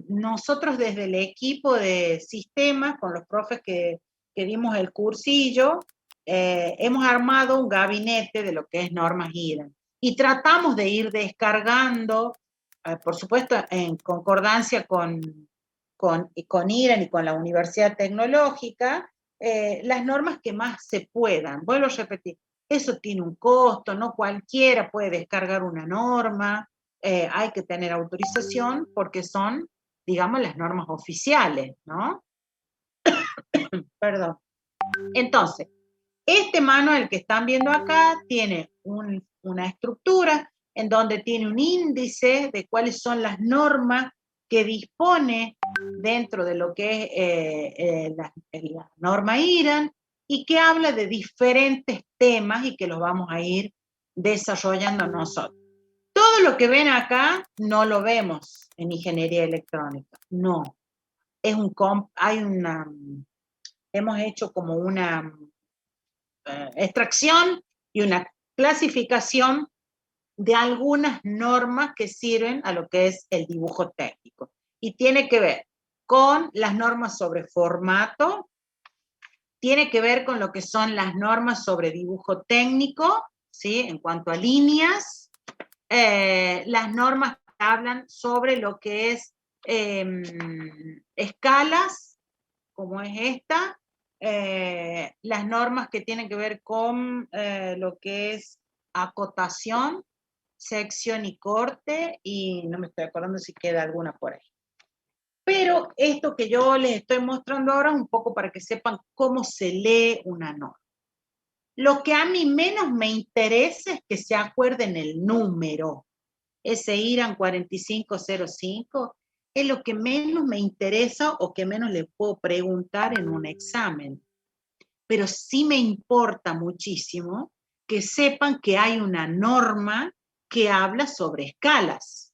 Nosotros desde el equipo de sistemas, con los profes que dimos el cursillo, hemos armado un gabinete de lo que es Normas IRAN y tratamos de ir descargando, por supuesto en concordancia con IRAN y con la Universidad Tecnológica, las normas que más se puedan. Vuelvo a repetir, eso tiene un costo, no cualquiera puede descargar una norma, hay que tener autorización porque son, digamos, las normas oficiales, ¿no? Perdón. Entonces, este manual que están viendo acá tiene una estructura en donde tiene un índice de cuáles son las normas que dispone dentro de lo que es la norma IRAN y que habla de diferentes temas y que los vamos a ir desarrollando nosotros. Todo lo que ven acá no lo vemos en ingeniería electrónica, no. Hemos hecho como una extracción y una clasificación de algunas normas que sirven a lo que es el dibujo técnico. Y tiene que ver con las normas sobre formato, tiene que ver con lo que son las normas sobre dibujo técnico, ¿sí? En cuanto a líneas, las normas que hablan sobre lo que es escalas, como es esta, las normas que tienen que ver con lo que es acotación, sección y corte, y no me estoy acordando si queda alguna por ahí. Pero esto que yo les estoy mostrando ahora es un poco para que sepan cómo se lee una norma. Lo que a mí menos me interesa es que se acuerden el número. Ese IRAN 4505 es lo que menos me interesa o que menos le puedo preguntar en un examen. Pero sí me importa muchísimo que sepan que hay una norma que habla sobre escalas,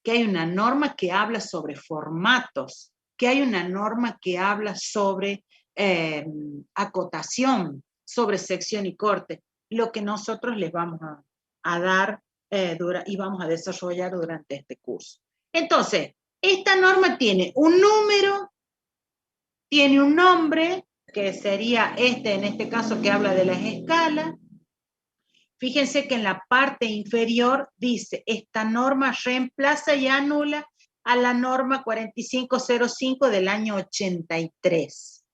que hay una norma que habla sobre formatos, que hay una norma que habla sobre acotación, sobre sección y corte, lo que nosotros les vamos a dar y vamos a desarrollar durante este curso. Entonces, esta norma tiene un número, tiene un nombre, que sería en este caso que habla de las escalas. Fíjense que en la parte inferior dice, esta norma reemplaza y anula a la norma 4505 del año 83.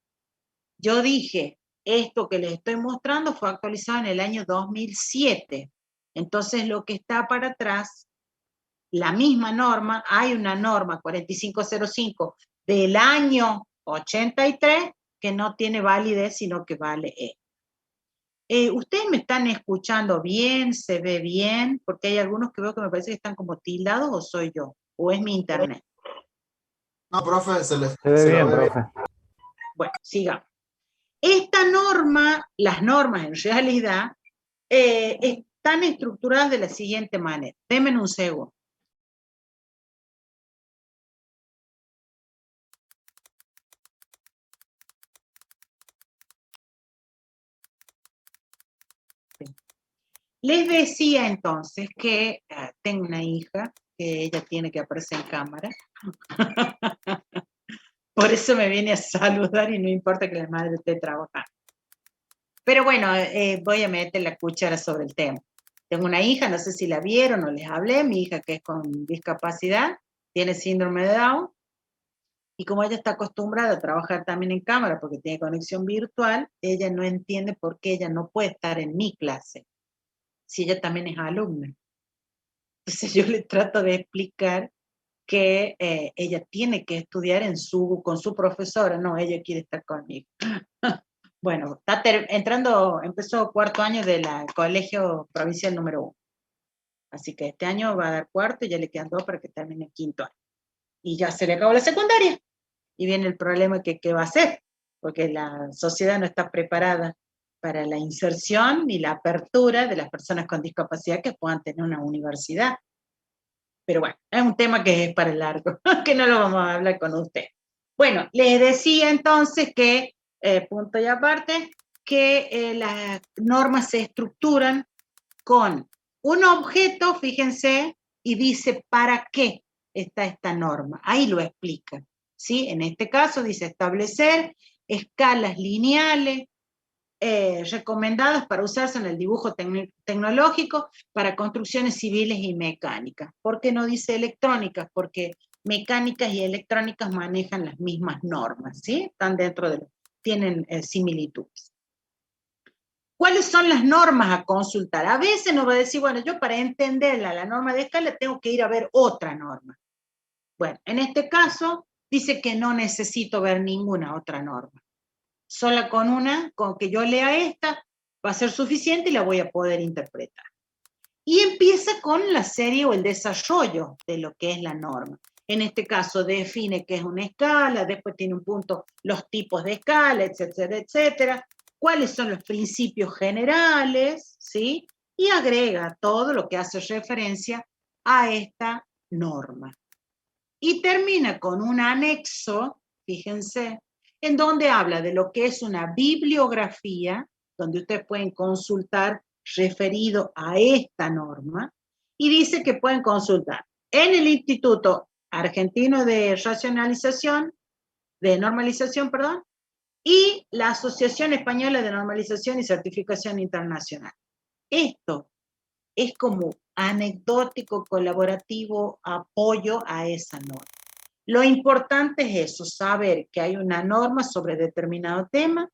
Yo dije, esto que les estoy mostrando fue actualizado en el año 2007. Entonces, lo que está para atrás, la misma norma, hay una norma 4505 del año 83 que no tiene validez, sino que vale ¿Ustedes me están escuchando bien? ¿Se ve bien? Porque hay algunos que veo que me parece que están como tildados, ¿o soy yo? ¿O es mi internet? No, profe, se ve bien, lo ve profe. Bueno, sigamos. Esta norma, las normas en realidad, están estructuradas de la siguiente manera. Denme un segundo. Les decía entonces que tengo una hija, que ella tiene que aparecer en cámara. Por eso me viene a saludar y no importa que la madre esté trabajando. Pero bueno, voy a meter la cuchara sobre el tema. Tengo una hija, no sé si la vieron o les hablé, mi hija que es con discapacidad, tiene síndrome de Down, y como ella está acostumbrada a trabajar también en cámara porque tiene conexión virtual, ella no entiende por qué ella no puede estar en mi clase, si ella también es alumna. Entonces yo le trato de explicar que ella tiene que estudiar con su profesora, no, ella quiere estar conmigo. Bueno, empezó 4º año del colegio provincial número 1. Así que este año va a dar 4º y ya le quedan 2 para que termine 5º año. Y ya se le acabó la secundaria. Y viene el problema que qué va a hacer, porque la sociedad no está preparada para la inserción ni la apertura de las personas con discapacidad que puedan tener una universidad. Pero bueno, es un tema que es para el largo, que no lo vamos a hablar con usted. Bueno, les decía entonces que, punto y aparte, que las normas se estructuran con un objeto, fíjense, y dice para qué está esta norma. Ahí lo explica, ¿sí? En este caso dice establecer escalas lineales, recomendadas para usarse en el dibujo tecnológico para construcciones civiles y mecánicas. ¿Por qué no dice electrónicas? Porque mecánicas y electrónicas manejan las mismas normas, ¿sí? Están tienen similitudes. ¿Cuáles son las normas a consultar? A veces nos va a decir, bueno, yo para entenderla, la norma de escala, tengo que ir a ver otra norma. Bueno, en este caso, dice que no necesito ver ninguna otra norma. Sola con que yo lea esta, va a ser suficiente y la voy a poder interpretar. Y empieza con la serie o el desarrollo de lo que es la norma. En este caso define qué es una escala, después tiene un punto los tipos de escala, etcétera, etcétera. Cuáles son los principios generales, ¿sí? Y agrega todo lo que hace referencia a esta norma. Y termina con un anexo, fíjense, en donde habla de lo que es una bibliografía, donde ustedes pueden consultar referido a esta norma, y dice que pueden consultar en el Instituto Argentino de Normalización, y la Asociación Española de Normalización y Certificación Internacional. Esto es como anecdótico, colaborativo, apoyo a esa norma. Lo importante es eso, saber que hay una norma sobre determinado tema,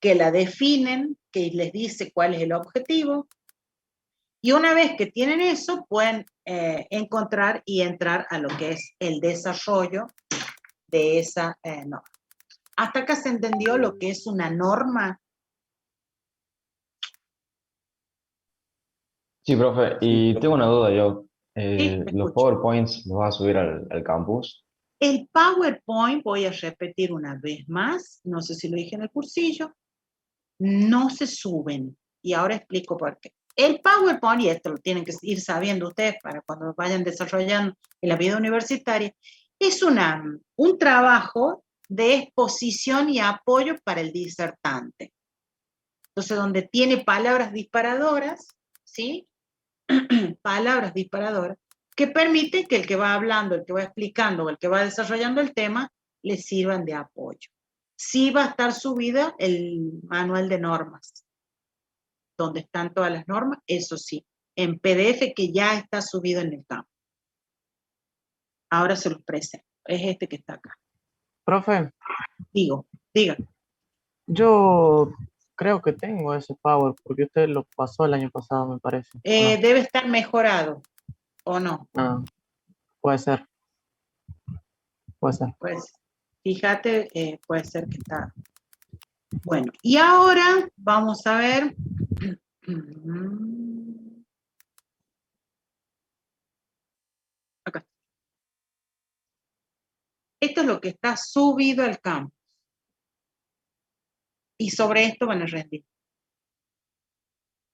que la definen, que les dice cuál es el objetivo, y una vez que tienen eso, pueden encontrar y entrar a lo que es el desarrollo de esa norma. ¿Hasta acá se entendió lo que es una norma? Sí, profe, y tengo una duda yo. Sí, me ¿Los escucho. PowerPoints los vas a subir al campus? El PowerPoint, voy a repetir una vez más, no sé si lo dije en el cursillo, no se suben. Y ahora explico por qué. El PowerPoint, y esto lo tienen que ir sabiendo ustedes para cuando vayan desarrollando en la vida universitaria, es un trabajo de exposición y apoyo para el disertante. Entonces, donde tiene palabras disparadoras, ¿sí? Palabras disparadoras, que permiten que el que va hablando, el que va explicando o el que va desarrollando el tema, le sirvan de apoyo. Sí va a estar subida el manual de normas, donde están todas las normas, eso sí, en PDF que ya está subido en el campo. Ahora se los presento, es este que está acá. Profe, Diga. yo creo que tengo ese Power, porque usted lo pasó el año pasado, me parece. ¿O no? Debe estar mejorado, ¿o no? Ah, puede ser. Puede ser. Pues, fíjate, puede ser que está. Bueno, y ahora vamos a ver. Acá. Esto es lo que está subido al campus. Y sobre esto van a rendir.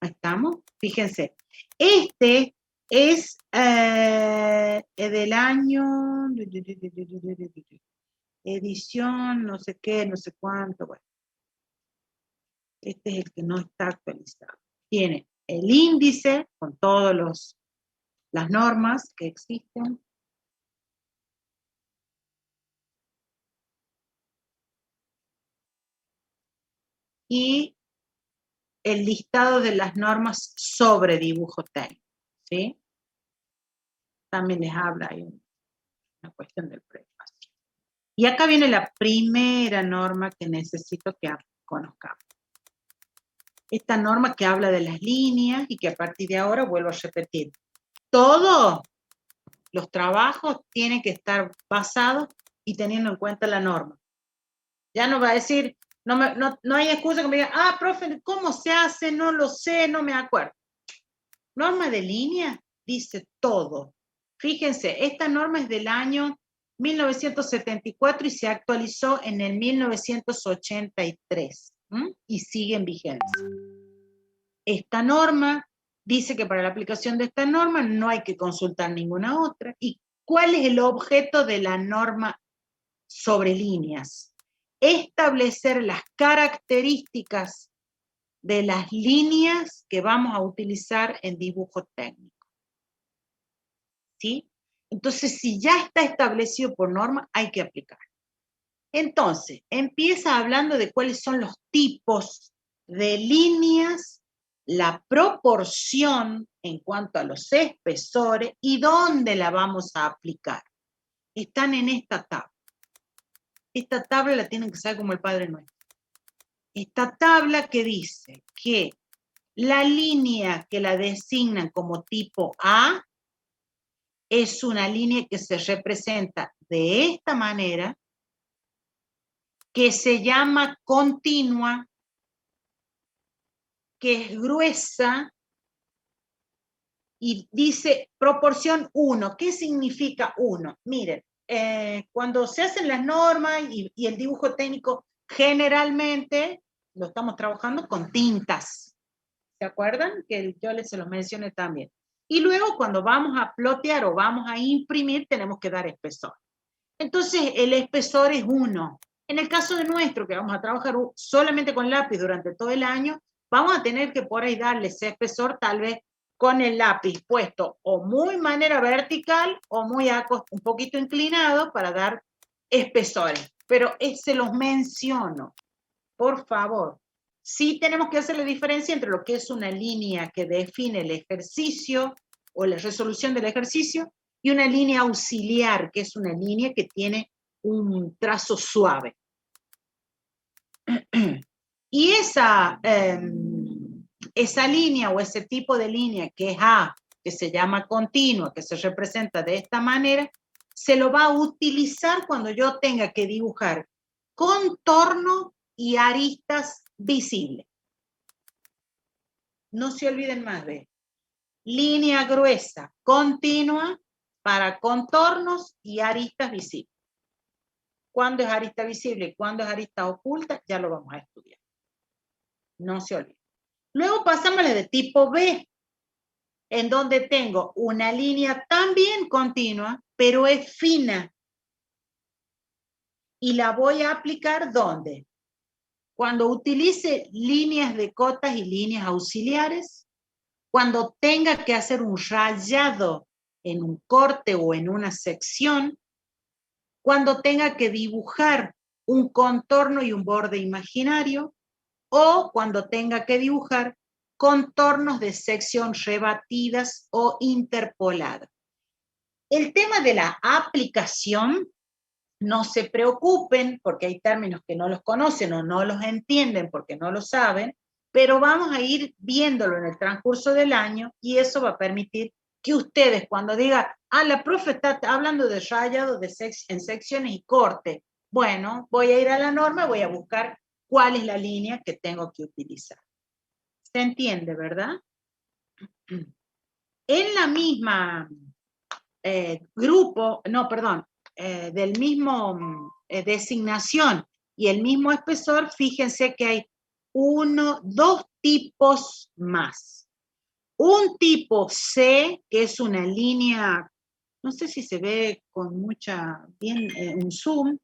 Ahí estamos. Fíjense. Este es del año edición, no sé qué, no sé cuánto. Bueno. Este es el que no está actualizado. Tiene el índice con todas las normas que existen. Y el listado de las normas sobre dibujo técnico, ¿sí? También les habla ahí una cuestión del prefacio. Y acá viene la primera norma que necesito que conozcamos. Esta norma que habla de las líneas y que a partir de ahora vuelvo a repetir. Todos los trabajos tienen que estar basados y teniendo en cuenta la norma. Ya no va a decir, no hay excusa que me diga, profe, ¿cómo se hace? No lo sé, no me acuerdo. Norma de línea dice todo. Fíjense, esta norma es del año 1974 y se actualizó en el 1983 y sigue en vigencia. Esta norma dice que para la aplicación de esta norma no hay que consultar ninguna otra. ¿Y cuál es el objeto de la norma sobre líneas? Establecer las características de las líneas que vamos a utilizar en dibujo técnico. ¿Sí? Entonces, si ya está establecido por norma, hay que aplicar. Entonces, empieza hablando de cuáles son los tipos de líneas, la proporción en cuanto a los espesores y dónde la vamos a aplicar. Están en esta tabla. Esta tabla la tienen que saber como el Padre Nuestro. Esta tabla que dice que la línea que la designan como tipo A es una línea que se representa de esta manera, que se llama continua, que es gruesa, y dice proporción 1. ¿Qué significa 1? Miren, cuando se hacen las normas y el dibujo técnico, generalmente lo estamos trabajando con tintas. ¿Se acuerdan? Que yo se los mencioné también. Y luego cuando vamos a plotear o vamos a imprimir, tenemos que dar espesor. Entonces, el espesor es 1. En el caso de nuestro, que vamos a trabajar solamente con lápiz durante todo el año, vamos a tener que por ahí darle ese espesor tal vez con el lápiz puesto o muy manera vertical o muy un poquito inclinado para dar espesores. Pero se los menciono, por favor. Sí tenemos que hacer la diferencia entre lo que es una línea que define el ejercicio o la resolución del ejercicio y una línea auxiliar, que es una línea que tiene un trazo suave. Y esa línea o ese tipo de línea que es A, que se llama continua, que se representa de esta manera, se lo va a utilizar cuando yo tenga que dibujar contorno y aristas visibles. No se olviden más de línea gruesa, continua, para contornos y aristas visibles. ¿Cuándo es arista visible y cuándo es arista oculta? Ya lo vamos a estudiar. No se olviden. Luego pasamos a la de tipo B, en donde tengo una línea también continua, pero es fina. Y la voy a aplicar ¿dónde? Cuando utilice líneas de cotas y líneas auxiliares, cuando tenga que hacer un rayado en un corte o en una sección, cuando tenga que dibujar un contorno y un borde imaginario, o cuando tenga que dibujar contornos de sección rebatidas o interpoladas. El tema de la aplicación, no se preocupen porque hay términos que no los conocen o no los entienden porque no lo saben, pero vamos a ir viéndolo en el transcurso del año y eso va a permitir que ustedes cuando digan, la profe está hablando de rayado en secciones y corte, bueno, voy a ir a la norma, voy a buscar cuál es la línea que tengo que utilizar. ¿Se entiende, verdad? En la misma del mismo designación y el mismo espesor, fíjense que hay dos tipos más. Un tipo C, que es una línea, no sé si se ve con un zoom,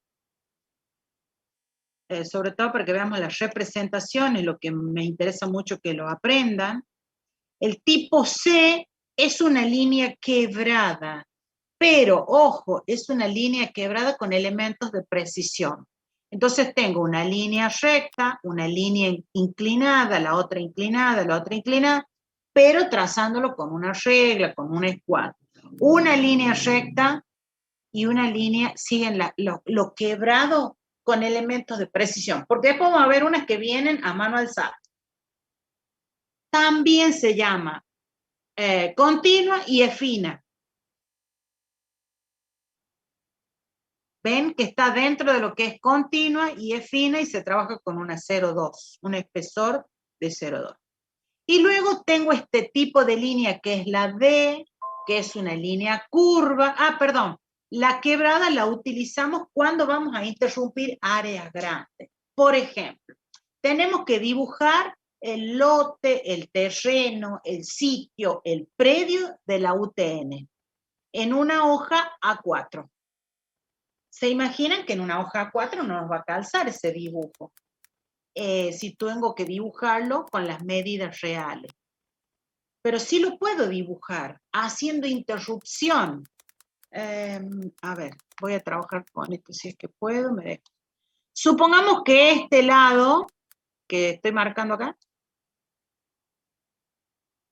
sobre todo para que veamos las representaciones, lo que me interesa mucho que lo aprendan. El tipo C es una línea quebrada, pero, ojo, es una línea quebrada con elementos de precisión. Entonces tengo una línea recta, una línea inclinada, la otra inclinada, pero trazándolo con una regla, con una escuadra. Una línea recta y una línea siguen lo quebrado con elementos de precisión, porque después vamos a ver unas que vienen a mano alzada. También se llama continua y es fina. Ven que está dentro de lo que es continua y es fina y se trabaja con una 0,2, un espesor de 0,2. Y luego tengo este tipo de línea que es la D, que es una línea curva. La quebrada la utilizamos cuando vamos a interrumpir áreas grandes. Por ejemplo, tenemos que dibujar el lote, el terreno, el sitio, el predio de la UTN en una hoja A4. ¿Se imaginan que en una hoja A4 no nos va a calzar ese dibujo? Si tengo que dibujarlo con las medidas reales. Pero sí lo puedo dibujar haciendo interrupción. A ver, voy a trabajar con esto si es que puedo. Me dejo. Supongamos que este lado, que estoy marcando acá,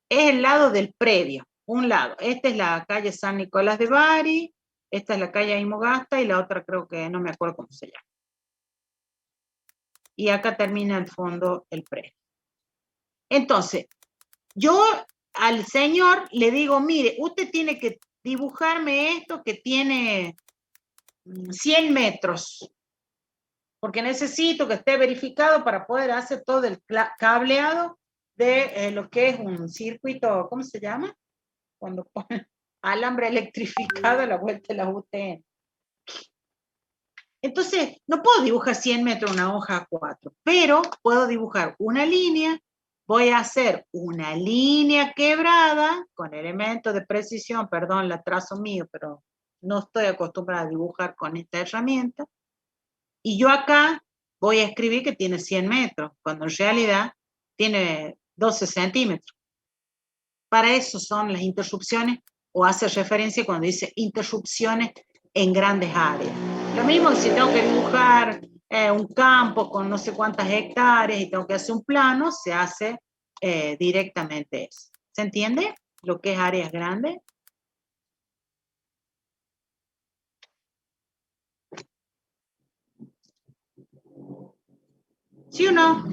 es el lado del predio. Un lado. Esta es la calle San Nicolás de Bari. Esta es la calle Aymogasta y la otra creo que no me acuerdo cómo se llama. Y acá termina el fondo el predio. Entonces, yo al señor le digo, mire, usted tiene que dibujarme esto que tiene 100 metros, porque necesito que esté verificado para poder hacer todo el cableado de lo que es un circuito, ¿cómo se llama? Cuando ponen alambre electrificado a la vuelta de la UTN. Entonces, no puedo dibujar 100 metros una hoja A4, pero puedo dibujar una línea, voy a hacer una línea quebrada con elementos de precisión, perdón, la trazo mío, pero no estoy acostumbrada a dibujar con esta herramienta, y yo acá voy a escribir que tiene 100 metros, cuando en realidad tiene 12 centímetros. Para eso son las interrupciones, o hace referencia cuando dice interrupciones en grandes áreas. Lo mismo que si tengo que dibujar un campo con no sé cuántas hectáreas y tengo que hacer un plano, se hace directamente eso. ¿Se entiende lo que es áreas grandes? ¿Sí o no?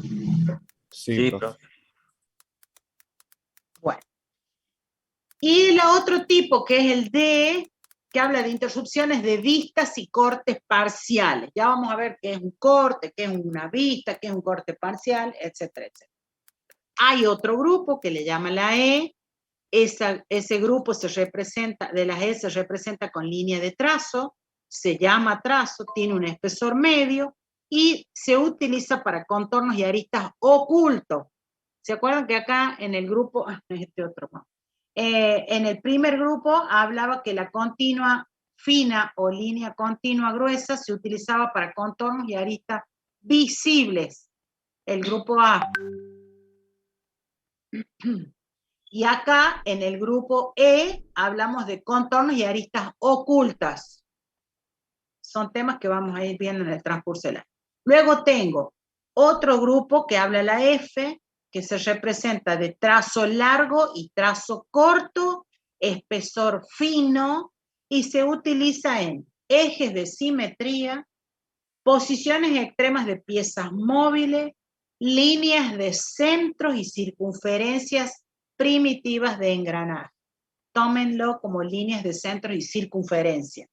Sí, profe. profe. Bueno. Y el otro tipo, que es el D, que habla de interrupciones de vistas y cortes parciales. Ya vamos a ver qué es un corte, qué es una vista, qué es un corte parcial, etcétera, etcétera. Hay otro grupo que le llama la E. Ese grupo se representa, de las E se representa con línea de trazo, se llama trazo, tiene un espesor medio y se utiliza para contornos y aristas ocultos. ¿Se acuerdan que acá en el grupo, en el primer grupo hablaba que la continua fina o línea continua gruesa se utilizaba para contornos y aristas visibles? El grupo A. Y acá, en el grupo E, hablamos de contornos y aristas ocultas. Son temas que vamos a ir viendo en el transcurso del año. Luego tengo otro grupo que habla la F, que se representa de trazo largo y trazo corto, espesor fino, y se utiliza en ejes de simetría, posiciones extremas de piezas móviles, líneas de centros y circunferencias primitivas de engranaje. Tómenlo como líneas de centro y circunferencia,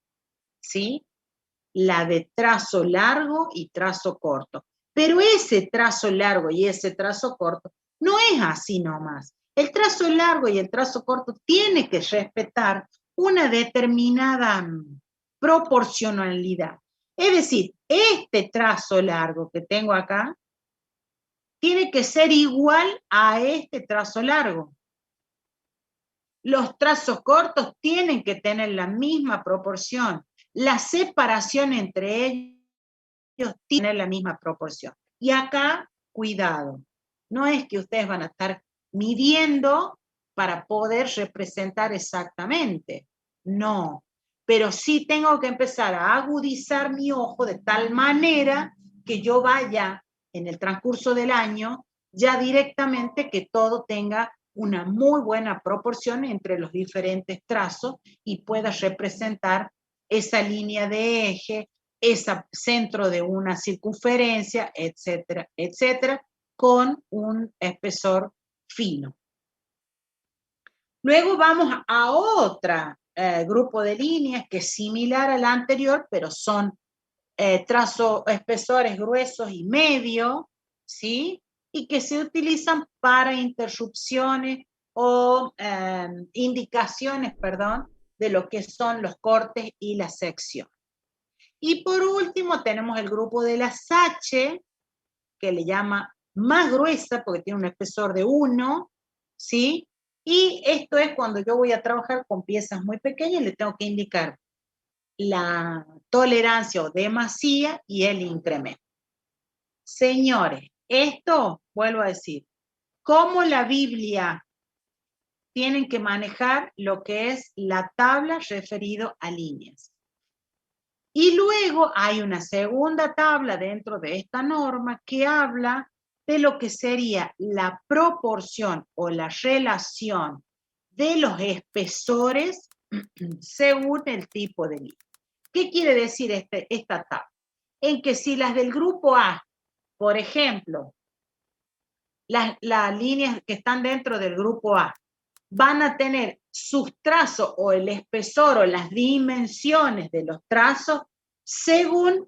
¿sí? La de trazo largo y trazo corto. Pero ese trazo largo y ese trazo corto no es así nomás. El trazo largo y el trazo corto tiene que respetar una determinada proporcionalidad. Es decir, este trazo largo que tengo acá tiene que ser igual a este trazo largo. Los trazos cortos tienen que tener la misma proporción. La separación entre ellos tiene la misma proporción. Y acá, cuidado. No es que ustedes van a estar midiendo para poder representar exactamente. No. Pero sí tengo que empezar a agudizar mi ojo de tal manera que yo vaya en el transcurso del año ya directamente que todo tenga una muy buena proporción entre los diferentes trazos y pueda representar esa línea de eje, ese centro de una circunferencia, etcétera, etcétera, con un espesor fino. Luego vamos a otro grupo de líneas que es similar al anterior, pero son espesores gruesos y medio, ¿sí? Y que se utilizan para interrupciones o indicaciones, perdón, de lo que son los cortes y la sección. Y por último tenemos el grupo de las H, que le llama más gruesa porque tiene un espesor de 1, ¿sí? Y esto es cuando yo voy a trabajar con piezas muy pequeñas, le tengo que indicar la tolerancia o demasía y el incremento. Señores, esto, vuelvo a decir, como la Biblia tienen que manejar lo que es la tabla referido a líneas. Y luego hay una segunda tabla dentro de esta norma que habla de lo que sería la proporción o la relación de los espesores según el tipo de línea. ¿Qué quiere decir esta tabla? En que si las del grupo A, por ejemplo, las líneas que están dentro del grupo A, van a tener sus trazos o el espesor o las dimensiones de los trazos según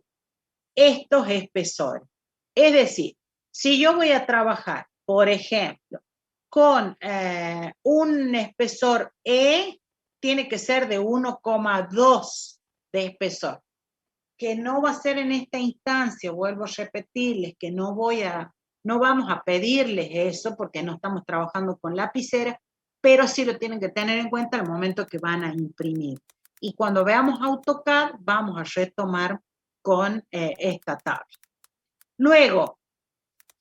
estos espesores. Es decir, si yo voy a trabajar, por ejemplo, con un espesor E, tiene que ser de 1,2 de espesor, que no va a ser en esta instancia, vuelvo a repetirles, que no vamos a pedirles eso porque no estamos trabajando con lapicera, pero sí lo tienen que tener en cuenta al momento que van a imprimir. Y cuando veamos AutoCAD, vamos a retomar con esta tabla. Luego,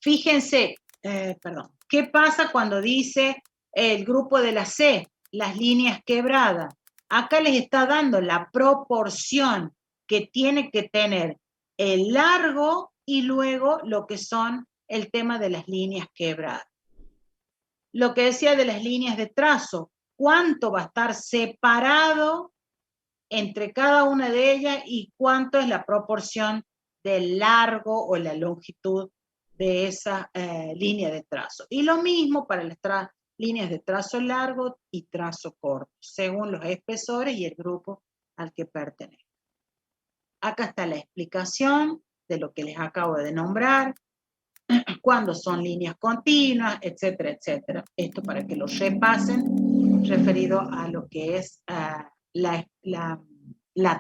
fíjense, ¿qué pasa cuando dice el grupo de la C, las líneas quebradas? Acá les está dando la proporción que tiene que tener el largo y luego lo que son el tema de las líneas quebradas. Lo que decía de las líneas de trazo, cuánto va a estar separado entre cada una de ellas y cuánto es la proporción del largo o la longitud de esa línea de trazo. Y lo mismo para las líneas de trazo largo y trazo corto, según los espesores y el grupo al que pertenece. Acá está la explicación de lo que les acabo de nombrar, cuándo son líneas continuas, etcétera, etcétera. Esto para que lo repasen, referido a lo que es la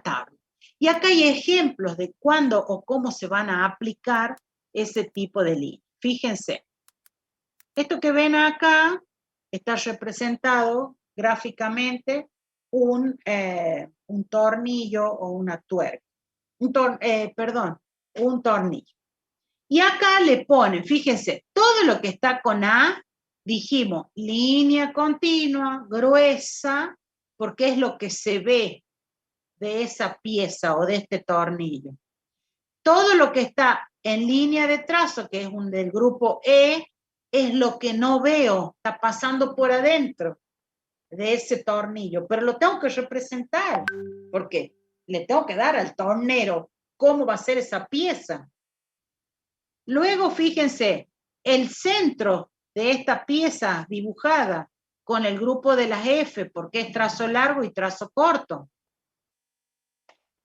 tabla. Y acá hay ejemplos de cuándo o cómo se van a aplicar ese tipo de línea. Fíjense, esto que ven acá está representado gráficamente un tornillo o una tuerca. Un tornillo. Y acá le ponen, fíjense, todo lo que está con A, dijimos, línea continua, gruesa, porque es lo que se ve de esa pieza o de este tornillo. Todo lo que está en línea de trazo, que es un del grupo E, es lo que no veo, está pasando por adentro de ese tornillo, pero lo tengo que representar, porque le tengo que dar al tornero cómo va a ser esa pieza. Luego, fíjense, el centro de esta pieza dibujada con el grupo de las F, porque es trazo largo y trazo corto.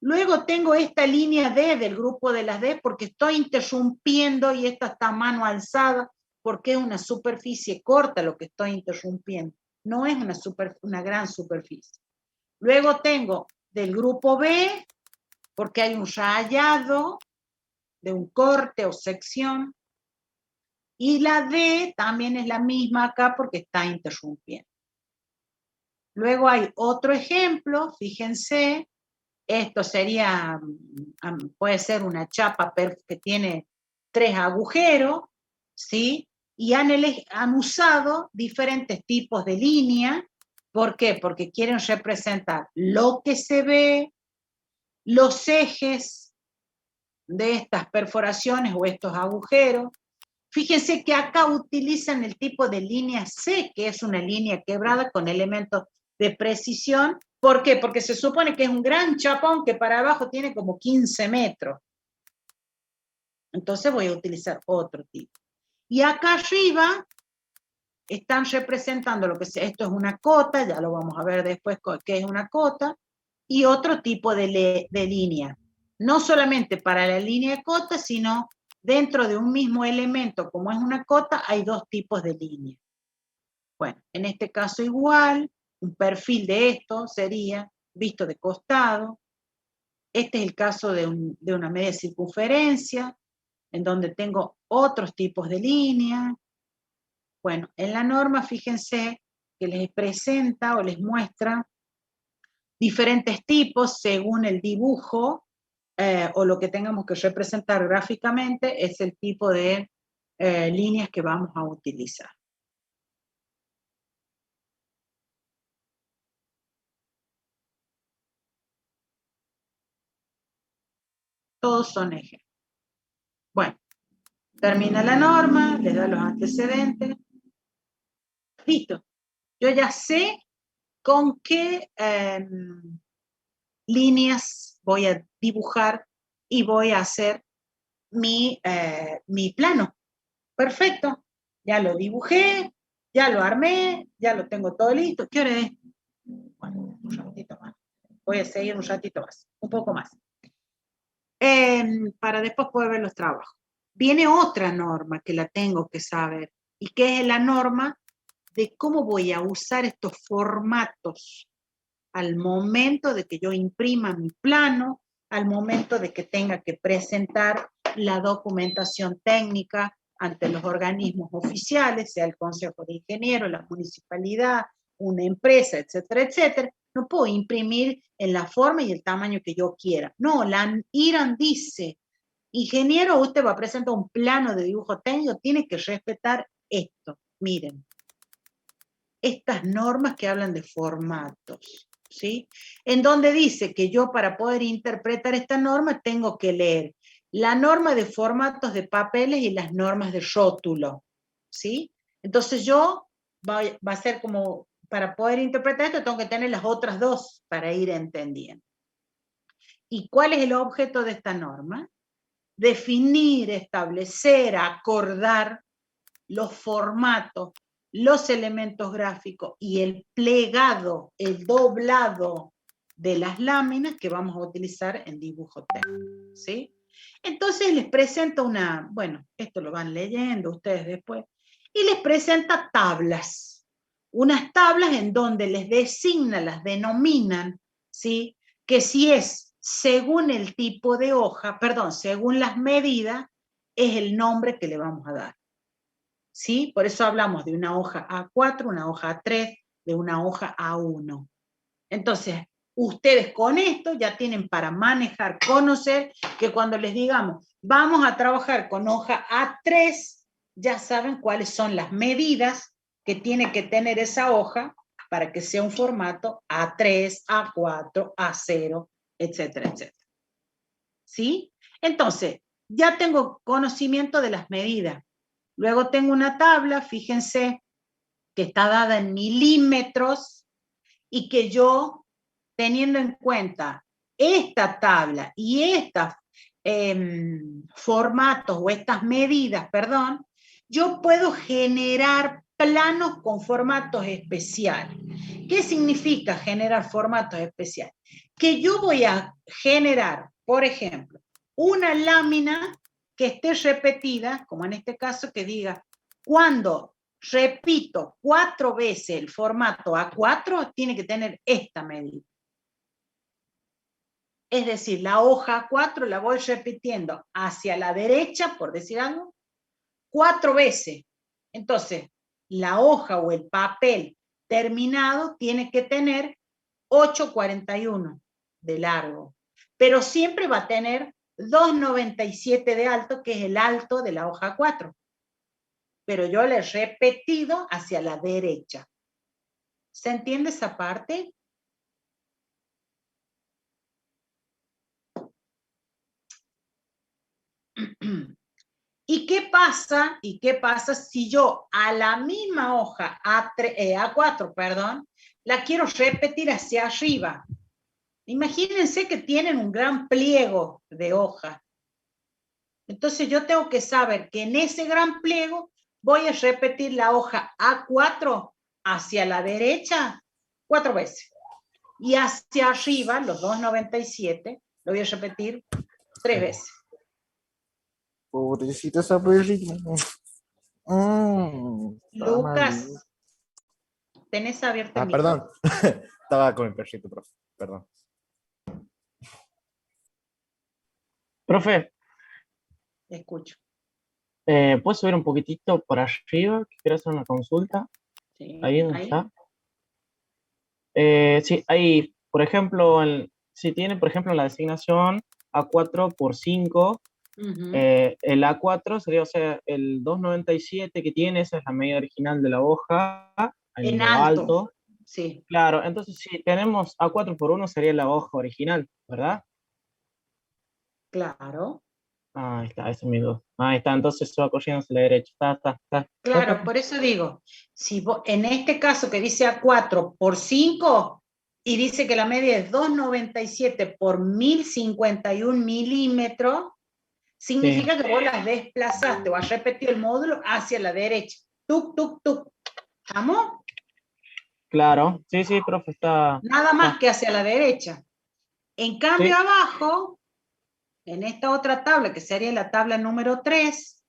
Luego tengo esta línea D del grupo de las D porque estoy interrumpiendo y esta está a mano alzada porque es una superficie corta lo que estoy interrumpiendo. No es una gran superficie. Luego tengo del grupo B porque hay un rayado de un corte o sección. Y la D también es la misma acá porque está interrumpiendo. Luego hay otro ejemplo, fíjense. Esto sería, puede ser una chapa que tiene 3 agujeros, ¿sí? Y han usado diferentes tipos de línea. ¿Por qué? Porque quieren representar lo que se ve, los ejes de estas perforaciones o estos agujeros. Fíjense que acá utilizan el tipo de línea C, que es una línea quebrada con elementos de precisión. ¿Por qué? Porque se supone que es un gran chapón que para abajo tiene como 15 metros. Entonces voy a utilizar otro tipo. Y acá arriba están representando lo que sea. Esto es una cota, ya lo vamos a ver después qué es una cota, y otro tipo de línea. No solamente para la línea de cota, sino dentro de un mismo elemento, como es una cota, hay 2 tipos de línea. Bueno, en este caso igual. Un perfil de esto sería visto de costado. Este es el caso de una media circunferencia, en donde tengo otros tipos de líneas. Bueno, en la norma, fíjense que les presenta o les muestra diferentes tipos según el dibujo o lo que tengamos que representar gráficamente, es el tipo de líneas que vamos a utilizar. Todos son ejemplos. Bueno, termina la norma, les da los antecedentes. Listo. Yo ya sé con qué líneas voy a dibujar y voy a hacer mi plano. Perfecto. Ya lo dibujé, ya lo armé, ya lo tengo todo listo. ¿Qué hora es? Bueno, un ratito más. Voy a seguir un ratito más, un poco más. Para después poder ver los trabajos. Viene otra norma que la tengo que saber, y que es la norma de cómo voy a usar estos formatos al momento de que yo imprima mi plano, al momento de que tenga que presentar la documentación técnica ante los organismos oficiales, sea el Consejo de Ingenieros, la municipalidad, una empresa, etcétera, etcétera. No puedo imprimir en la forma y el tamaño que yo quiera. No, la IRAN dice, ingeniero, usted va a presentar un plano de dibujo técnico, tiene que respetar esto. Miren, estas normas que hablan de formatos, ¿sí? En donde dice que yo para poder interpretar esta norma tengo que leer la norma de formatos de papeles y las normas de rótulo, ¿sí? Entonces yo va a ser como, para poder interpretar esto tengo que tener las otras 2 para ir entendiendo. ¿Y cuál es el objeto de esta norma? definir, establecer, acordar los formatos, los elementos gráficos y el plegado, el doblado de las láminas que vamos a utilizar en dibujo técnico, ¿sí? Entonces les presenta bueno, esto lo van leyendo ustedes después, y les presenta tablas, unas tablas en donde les designa, las denominan, ¿sí? Que si es según el tipo de hoja, perdón, según las medidas, es el nombre que le vamos a dar, ¿sí? Por eso hablamos de una hoja A4, una hoja A3, de una hoja A1. Entonces, ustedes con esto ya tienen para manejar, conocer, que cuando les digamos, vamos a trabajar con hoja A3, ya saben cuáles son las medidas que tiene que tener esa hoja para que sea un formato A3, A4, A0, etcétera, etcétera. ¿Sí? Entonces, ya tengo conocimiento de las medidas. Luego tengo una tabla, fíjense, que está dada en milímetros y que yo, teniendo en cuenta esta tabla y estos formatos o estas medidas, perdón, yo puedo generar planos con formatos especiales. ¿Qué significa generar formatos especiales? Que yo voy a generar, por ejemplo, una lámina que esté repetida, como en este caso que diga, cuando repito 4 veces el formato A4, tiene que tener esta medida. Es decir, la hoja A4 la voy repitiendo hacia la derecha, por decir algo, 4 veces. Entonces, la hoja o el papel terminado tiene que tener 8,41 de largo, pero siempre va a tener 2,97 de alto, que es el alto de la hoja 4. Pero yo le he repetido hacia la derecha. ¿Se entiende esa parte? ¿Y qué pasa? ¿Y qué pasa si yo a la misma hoja A4, perdón, la quiero repetir hacia arriba? Imagínense que tienen un gran pliego de hoja. Entonces yo tengo que saber que en ese gran pliego voy a repetir la hoja A4 hacia la derecha 4 veces. Y hacia arriba, los 2,97, lo voy a repetir 3 veces. Pobrecita esa perrita. Lucas, tenés abierto el perdón. Estaba con el perrito, profe. Perdón. Profe. Escucho. ¿Puedes subir un poquitito por arriba? Quiero hacer una consulta. Sí, ahí donde está. Sí, ahí, por ejemplo, si tiene, por ejemplo, la designación A4 por 5, el A4 sería, o sea, el 2,97 que tiene, esa es la medida original de la hoja, en alto. Sí. Claro, entonces si tenemos A4 por 1 sería la hoja original, ¿verdad? Claro. Ahí está, esa es mi duda. Ahí está, entonces se va corriendo hacia la derecha. Está. Claro, por eso digo, si vos, en este caso que dice A4 por 5 y dice que la media es 2,97 por 1051 milímetros, significa que vos las desplazaste o has repetido el módulo hacia la derecha. Tuc, tuc, tuc. ¿Estamos? Claro, sí, profe, está... Nada más que hacia la derecha. En cambio, abajo, en esta otra tabla, que sería la tabla número 3,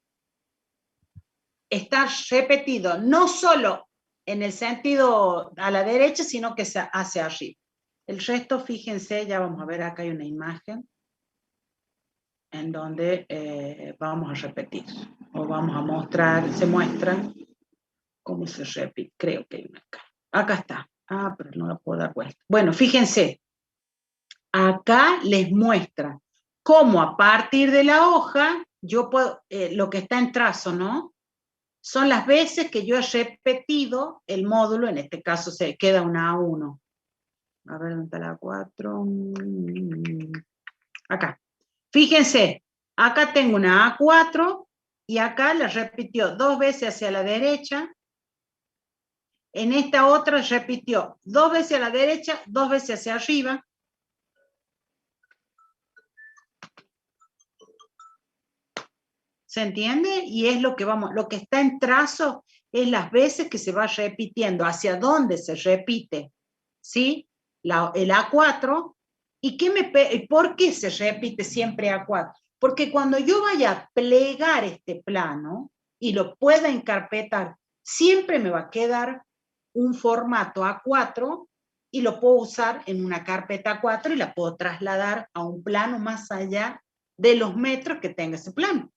está repetido no solo en el sentido a la derecha, sino que hacia arriba. El resto, fíjense, ya vamos a ver, acá hay una imagen en donde vamos a repetir, o vamos a mostrar, se muestra cómo se repite, creo que hay una acá. Acá está, pero no la puedo dar vuelta. Bueno, fíjense, acá les muestra cómo a partir de la hoja, yo puedo, lo que está en trazo, ¿no? Son las veces que yo he repetido el módulo, en este caso se queda una A1. A ver, ¿dónde está la 4? Acá. Fíjense, acá tengo una A4 y acá la repitió 2 veces hacia la derecha. En esta otra repitió 2 veces a la derecha, 2 veces hacia arriba. ¿Se entiende? Y es lo que lo que está en trazo es las veces que se va repitiendo, hacia dónde se repite, ¿sí? El A4, ¿y por qué se repite siempre A4? Porque cuando yo vaya a plegar este plano y lo pueda encarpetar, siempre me va a quedar un formato A4 y lo puedo usar en una carpeta A4 y la puedo trasladar a un plano más allá de los metros que tenga ese plano.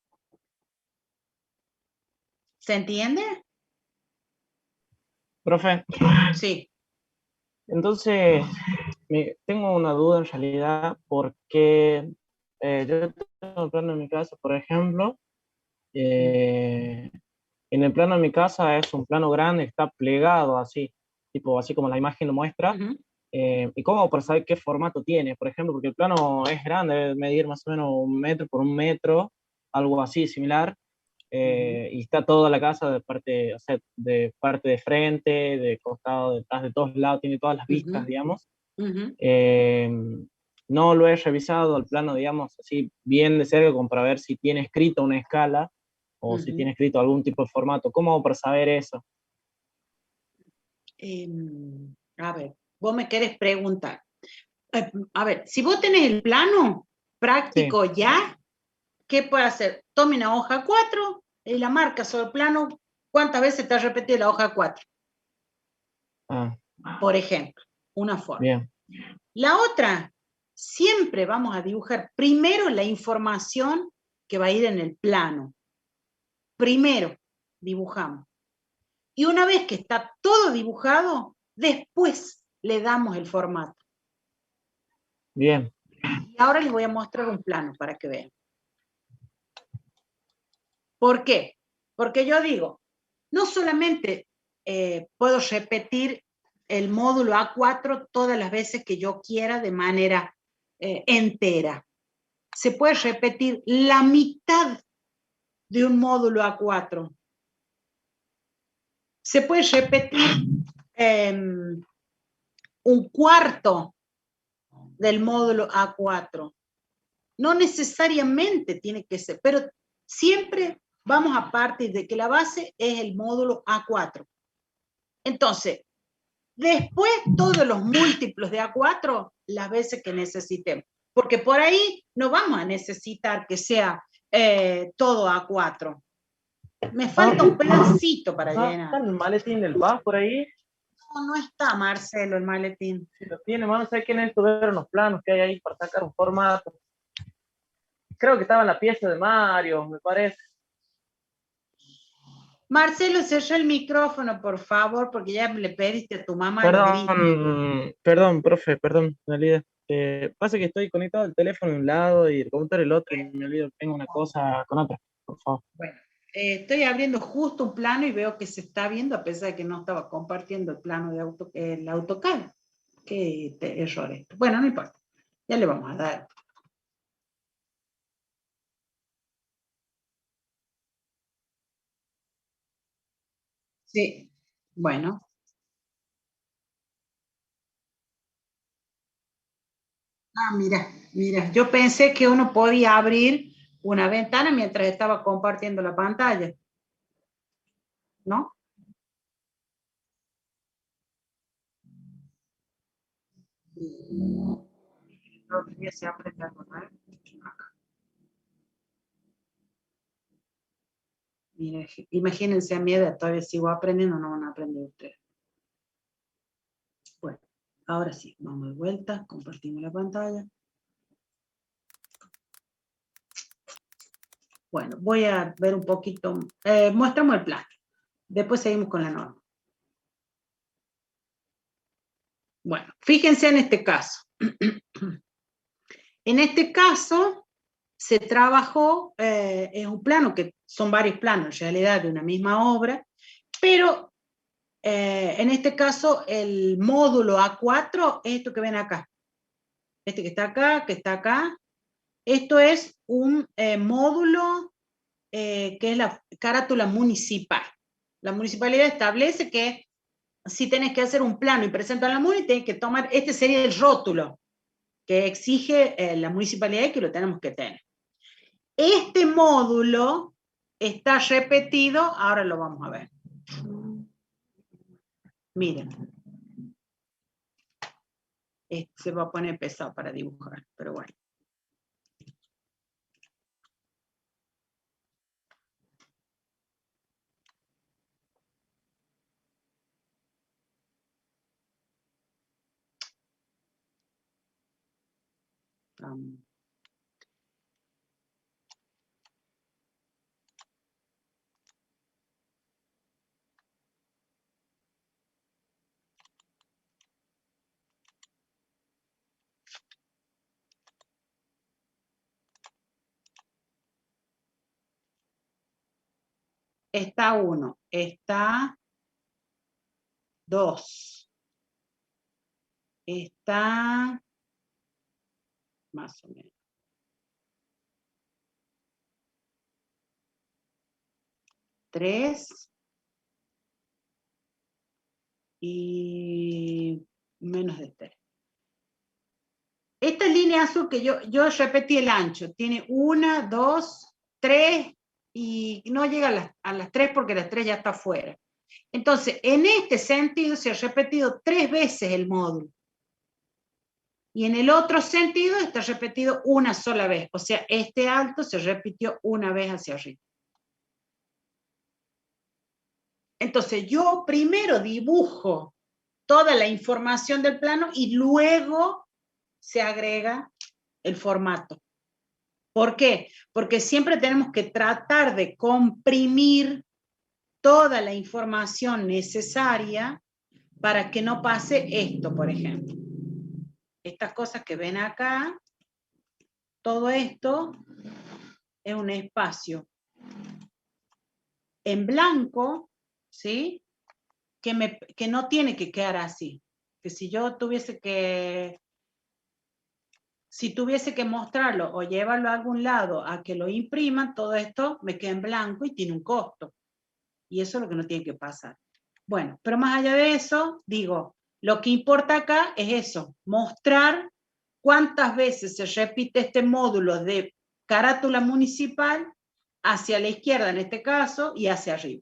¿Se entiende? Profe, Sí. entonces tengo una duda en realidad porque yo tengo un plano en mi casa, por ejemplo, en el plano de mi casa es un plano grande, está plegado así, tipo así como la imagen lo muestra. ¿Y cómo para saber qué formato tiene? Por ejemplo, porque el plano es grande, debe medir más o menos 1 metro por 1 metro, algo así similar. Y está toda la casa de parte, o sea, de parte de frente, de costado, detrás, de todos lados, tiene todas las vistas, digamos. No lo he revisado al plano, digamos, así bien de cerca, como para ver si tiene escrito una escala o si tiene escrito algún tipo de formato. ¿Cómo hago para saber eso? A ver, vos me querés preguntar. A ver, si vos tenés el plano práctico ya, ¿qué puede hacer? Tome una hoja 4 y la marca sobre el plano. ¿Cuántas veces te has repetido la hoja 4? Por ejemplo, una forma. Bien. La otra, siempre vamos a dibujar primero la información que va a ir en el plano. Primero dibujamos. Y una vez que está todo dibujado, después le damos el formato. Bien. Y ahora les voy a mostrar un plano para que vean. ¿Por qué? Porque yo digo, no solamente puedo repetir el módulo A4 todas las veces que yo quiera de manera entera. Se puede repetir la mitad de un módulo A4. Se puede repetir un cuarto del módulo A4. No necesariamente tiene que ser, pero siempre vamos a partir de que la base es el módulo A4. Entonces, después todos los múltiplos de A4, las veces que necesitemos. Porque por ahí no vamos a necesitar que sea todo A4. Me falta un pedacito para llenar. ¿Está el maletín del PAS por ahí? No está, Marcelo, el maletín. Si lo tiene, mano, ¿sabes qué necesito ver en los planos que hay ahí para sacar un formato? Creo que estaba en la pieza de Mario, me parece. Marcelo, cerró el micrófono, por favor, porque ya le pediste a tu mamá. Perdón, profe, perdón, me olvidé. Pasa que estoy conectado al teléfono de un lado y el computador el otro y me olvido que tengo una cosa con otra, por favor. Bueno, estoy abriendo justo un plano y veo que se está viendo a pesar de que no estaba compartiendo el plano de el AutoCAD. Qué error esto. Bueno, no importa. Ya le vamos a dar. Sí, bueno. Mira, yo pensé que uno podía abrir una ventana mientras estaba compartiendo la pantalla. ¿No? Todavía se aprende algo, ¿no? Mira, imagínense a mi edad, todavía sigo aprendiendo, no van a aprender ustedes. Bueno, ahora sí, vamos de vuelta, compartimos la pantalla. Bueno, voy a ver un poquito, muéstrame el plan. Después seguimos con la norma. Bueno, fíjense en este caso. En este caso se trabajó, es un plano que son varios planos en realidad de una misma obra, pero en este caso el módulo A4 es esto que ven acá. Este que está acá. Esto es un módulo que es la carátula municipal. La municipalidad establece que si tenés que hacer un plano y presentar a la MUNI, tenés que tomar, este sería el rótulo que exige la municipalidad y que lo tenemos que tener. Este módulo está repetido, ahora lo vamos a ver. Miren. Se va a poner pesado para dibujar, pero bueno. Está 1, está 2, está más o menos 3 y menos de 3. Esta línea azul que yo repetí el ancho, tiene 1, 2, 3 y no llega a las 3 porque las 3 ya está afuera. Entonces, en este sentido se ha repetido 3 veces el módulo. Y en el otro sentido está repetido una sola vez. O sea, este alto se repitió una vez hacia arriba. Entonces, yo primero dibujo toda la información del plano y luego se agrega el formato. ¿Por qué? Porque siempre tenemos que tratar de comprimir toda la información necesaria para que no pase esto, por ejemplo. Estas cosas que ven acá, todo esto es un espacio en blanco, ¿sí? Que no tiene que quedar así. Que si yo tuviese que mostrarlo o llevarlo a algún lado a que lo impriman, todo esto me queda en blanco y tiene un costo. Y eso es lo que no tiene que pasar. Bueno, pero más allá de eso, digo, lo que importa acá es eso, mostrar cuántas veces se repite este módulo de carátula municipal hacia la izquierda en este caso y hacia arriba.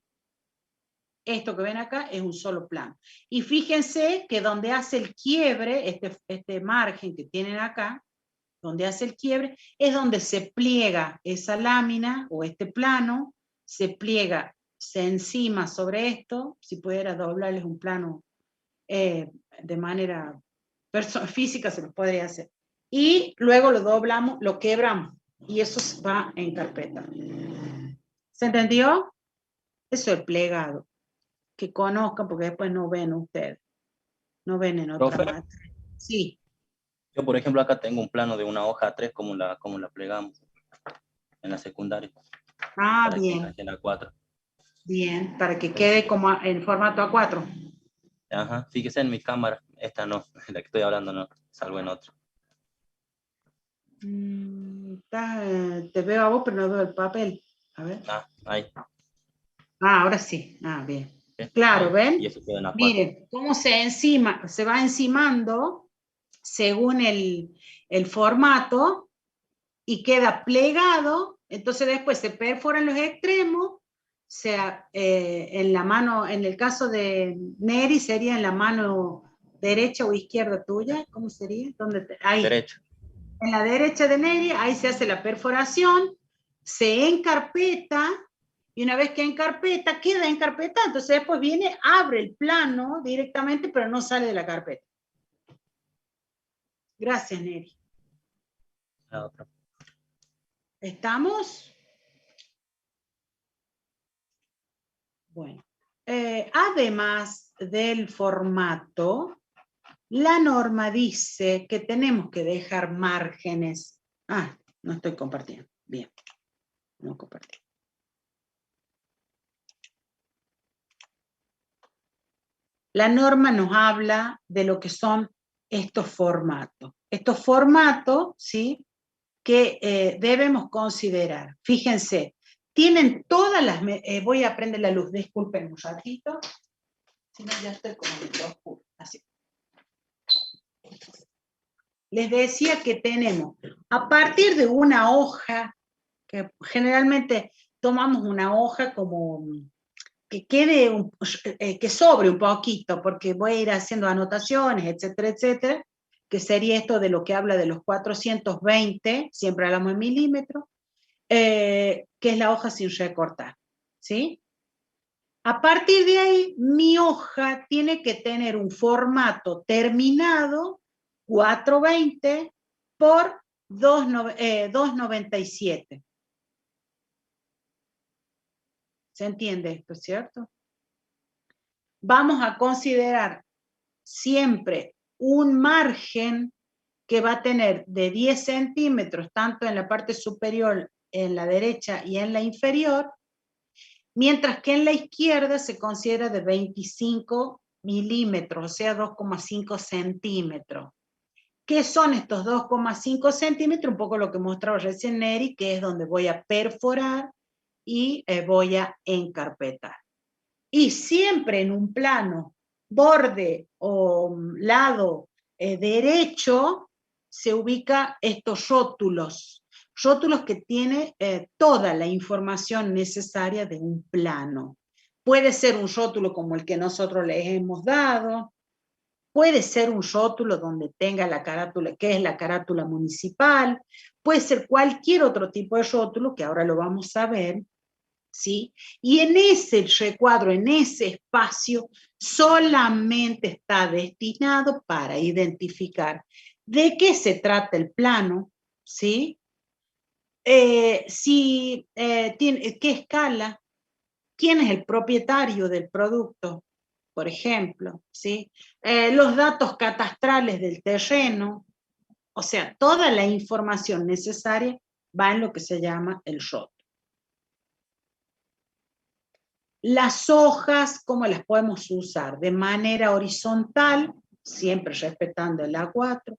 Esto que ven acá es un solo plano. Y fíjense que donde hace el quiebre, este margen que tienen acá, donde hace el quiebre, es donde se pliega esa lámina o este plano, se pliega, se encima sobre esto, si pudiera doblarles un plano de manera física se lo podría hacer. Y luego lo doblamos, lo quebramos, y eso va en carpeta. ¿Se entendió? Eso es plegado. Que conozcan, porque después no ven ustedes. No ven en otra materia. Sí. Yo, por ejemplo, acá tengo un plano de una hoja A3, como la plegamos en la secundaria. Ah, para bien. Que la 4. Bien, para que quede como en formato A4. Ajá, fíjese en mi cámara. Esta no, la que estoy hablando no, salgo en otra. Te veo a vos, pero no veo el papel. A ver. Ah, ahí. Ah, ahora sí. Ah, bien. ¿Sí? Claro, Ahí. ¿ven? Y eso queda en A4. Miren, cómo se va encimando según el formato y queda plegado. Entonces después se perforan los extremos, en la mano, en el caso de Neri sería en la mano derecha o izquierda tuya, ¿cómo sería? Ahí. Derecha. En la derecha de Neri, ahí se hace la perforación, se encarpeta, y una vez que encarpeta, queda encarpetada. Entonces después viene, abre el plano directamente, pero no sale de la carpeta. Gracias, Neri. La otra. ¿Estamos? Bueno. Además del formato, la norma dice que tenemos que dejar márgenes. Ah, no estoy compartiendo. Bien. No compartí. La norma nos habla de lo que son estos formatos. Estos formatos, ¿sí?, que debemos considerar. Fíjense, tienen todas las... voy a prender la luz, disculpen un ratito. Si no, ya estoy como en lo oscuro. Así. Les decía que tenemos, a partir de una hoja, que generalmente tomamos una hoja como que quede, que sobre un poquito, porque voy a ir haciendo anotaciones, etcétera, etcétera, que sería esto de lo que habla de los 420, siempre hablamos en milímetros, que es la hoja sin recortar, ¿sí? A partir de ahí, mi hoja tiene que tener un formato terminado, 420 por 297. ¿Se entiende esto, cierto? Vamos a considerar siempre un margen que va a tener de 10 centímetros, tanto en la parte superior, en la derecha y en la inferior, mientras que en la izquierda se considera de 25 milímetros, o sea, 2,5 centímetros. ¿Qué son estos 2,5 centímetros? Un poco lo que mostraba recién Neri, que es donde voy a perforar y voy a encarpetar. Y siempre en un plano, borde o lado derecho, se ubica estos rótulos que tiene toda la información necesaria de un plano. Puede ser un rótulo como el que nosotros les hemos dado, puede ser un rótulo donde tenga la carátula, que es la carátula municipal, puede ser cualquier otro tipo de rótulo, que ahora lo vamos a ver, ¿sí? Y en ese recuadro, en ese espacio, solamente está destinado para identificar de qué se trata el plano, ¿sí? ¿Qué escala? ¿Quién es el propietario del producto? Por ejemplo, ¿sí? Los datos catastrales del terreno, o sea, toda la información necesaria va en lo que se llama el rótulo. Las hojas, ¿cómo las podemos usar? De manera horizontal, siempre respetando el A4.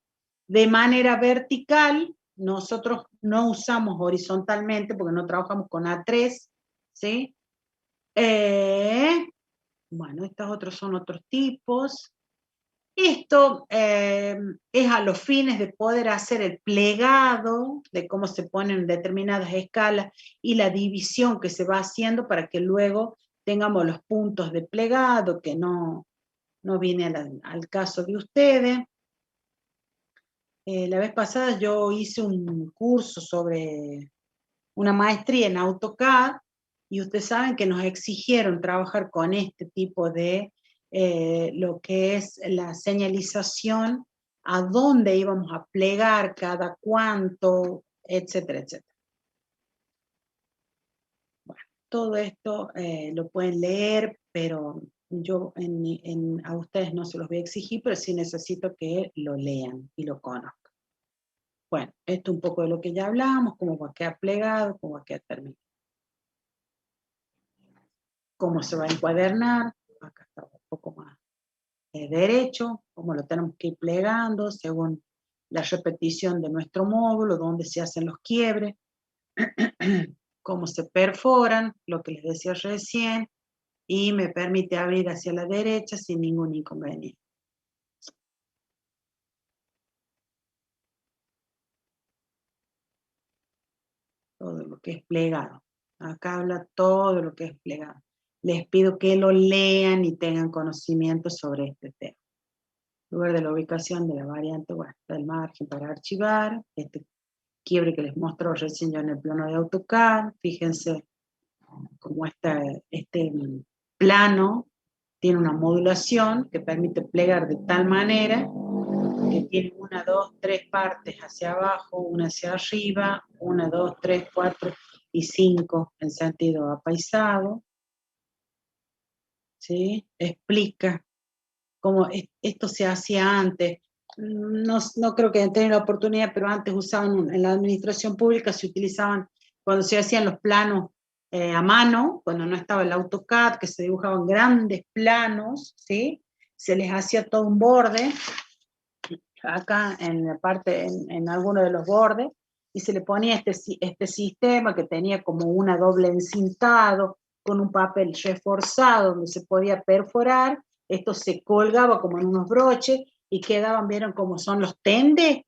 De manera vertical, nosotros no usamos horizontalmente porque no trabajamos con A3, ¿sí? Bueno, estos otros son otros tipos. Esto es a los fines de poder hacer el plegado, de cómo se ponen determinadas escalas y la división que se va haciendo para que luego tengamos los puntos de plegado, que no viene al caso de ustedes. La vez pasada yo hice un curso sobre una maestría en AutoCAD y ustedes saben que nos exigieron trabajar con este tipo de lo que es la señalización, a dónde íbamos a plegar, cada cuánto, etcétera, etcétera. Bueno, todo esto lo pueden leer, pero yo a ustedes no se los voy a exigir, pero sí necesito que lo lean y lo conozcan. Bueno, esto es un poco de lo que ya hablamos, cómo va a quedar plegado, cómo va a quedar terminado. Cómo se va a encuadernar, acá está un poco más derecho, cómo lo tenemos que ir plegando según la repetición de nuestro módulo, dónde se hacen los quiebres, cómo se perforan, lo que les decía recién, y me permite abrir hacia la derecha sin ningún inconveniente. Todo lo que es plegado. Acá habla todo lo que es plegado. Les pido que lo lean y tengan conocimiento sobre este tema. En lugar de la ubicación de la variante, bueno, está el margen para archivar, este quiebre que les mostró recién yo en el plano de AutoCAD. Fíjense cómo este plano tiene una modulación que permite plegar de tal manera que tiene 1, 2, 3 partes hacia abajo, una hacia arriba, 1, 2, 3, 4 y 5 en sentido apaisado. ¿Sí? Explica cómo esto se hacía antes. No creo que hayan tenido la oportunidad, pero antes usaban, en la administración pública se utilizaban, cuando se hacían los planos a mano, cuando no estaba el AutoCAD, que se dibujaban grandes planos, ¿sí? Se les hacía todo un borde, acá en la parte, en alguno de los bordes, y se le ponía este sistema que tenía como una doble encintado, con un papel reforzado donde se podía perforar. Esto se colgaba como en unos broches y quedaban, ¿vieron cómo son los tendes?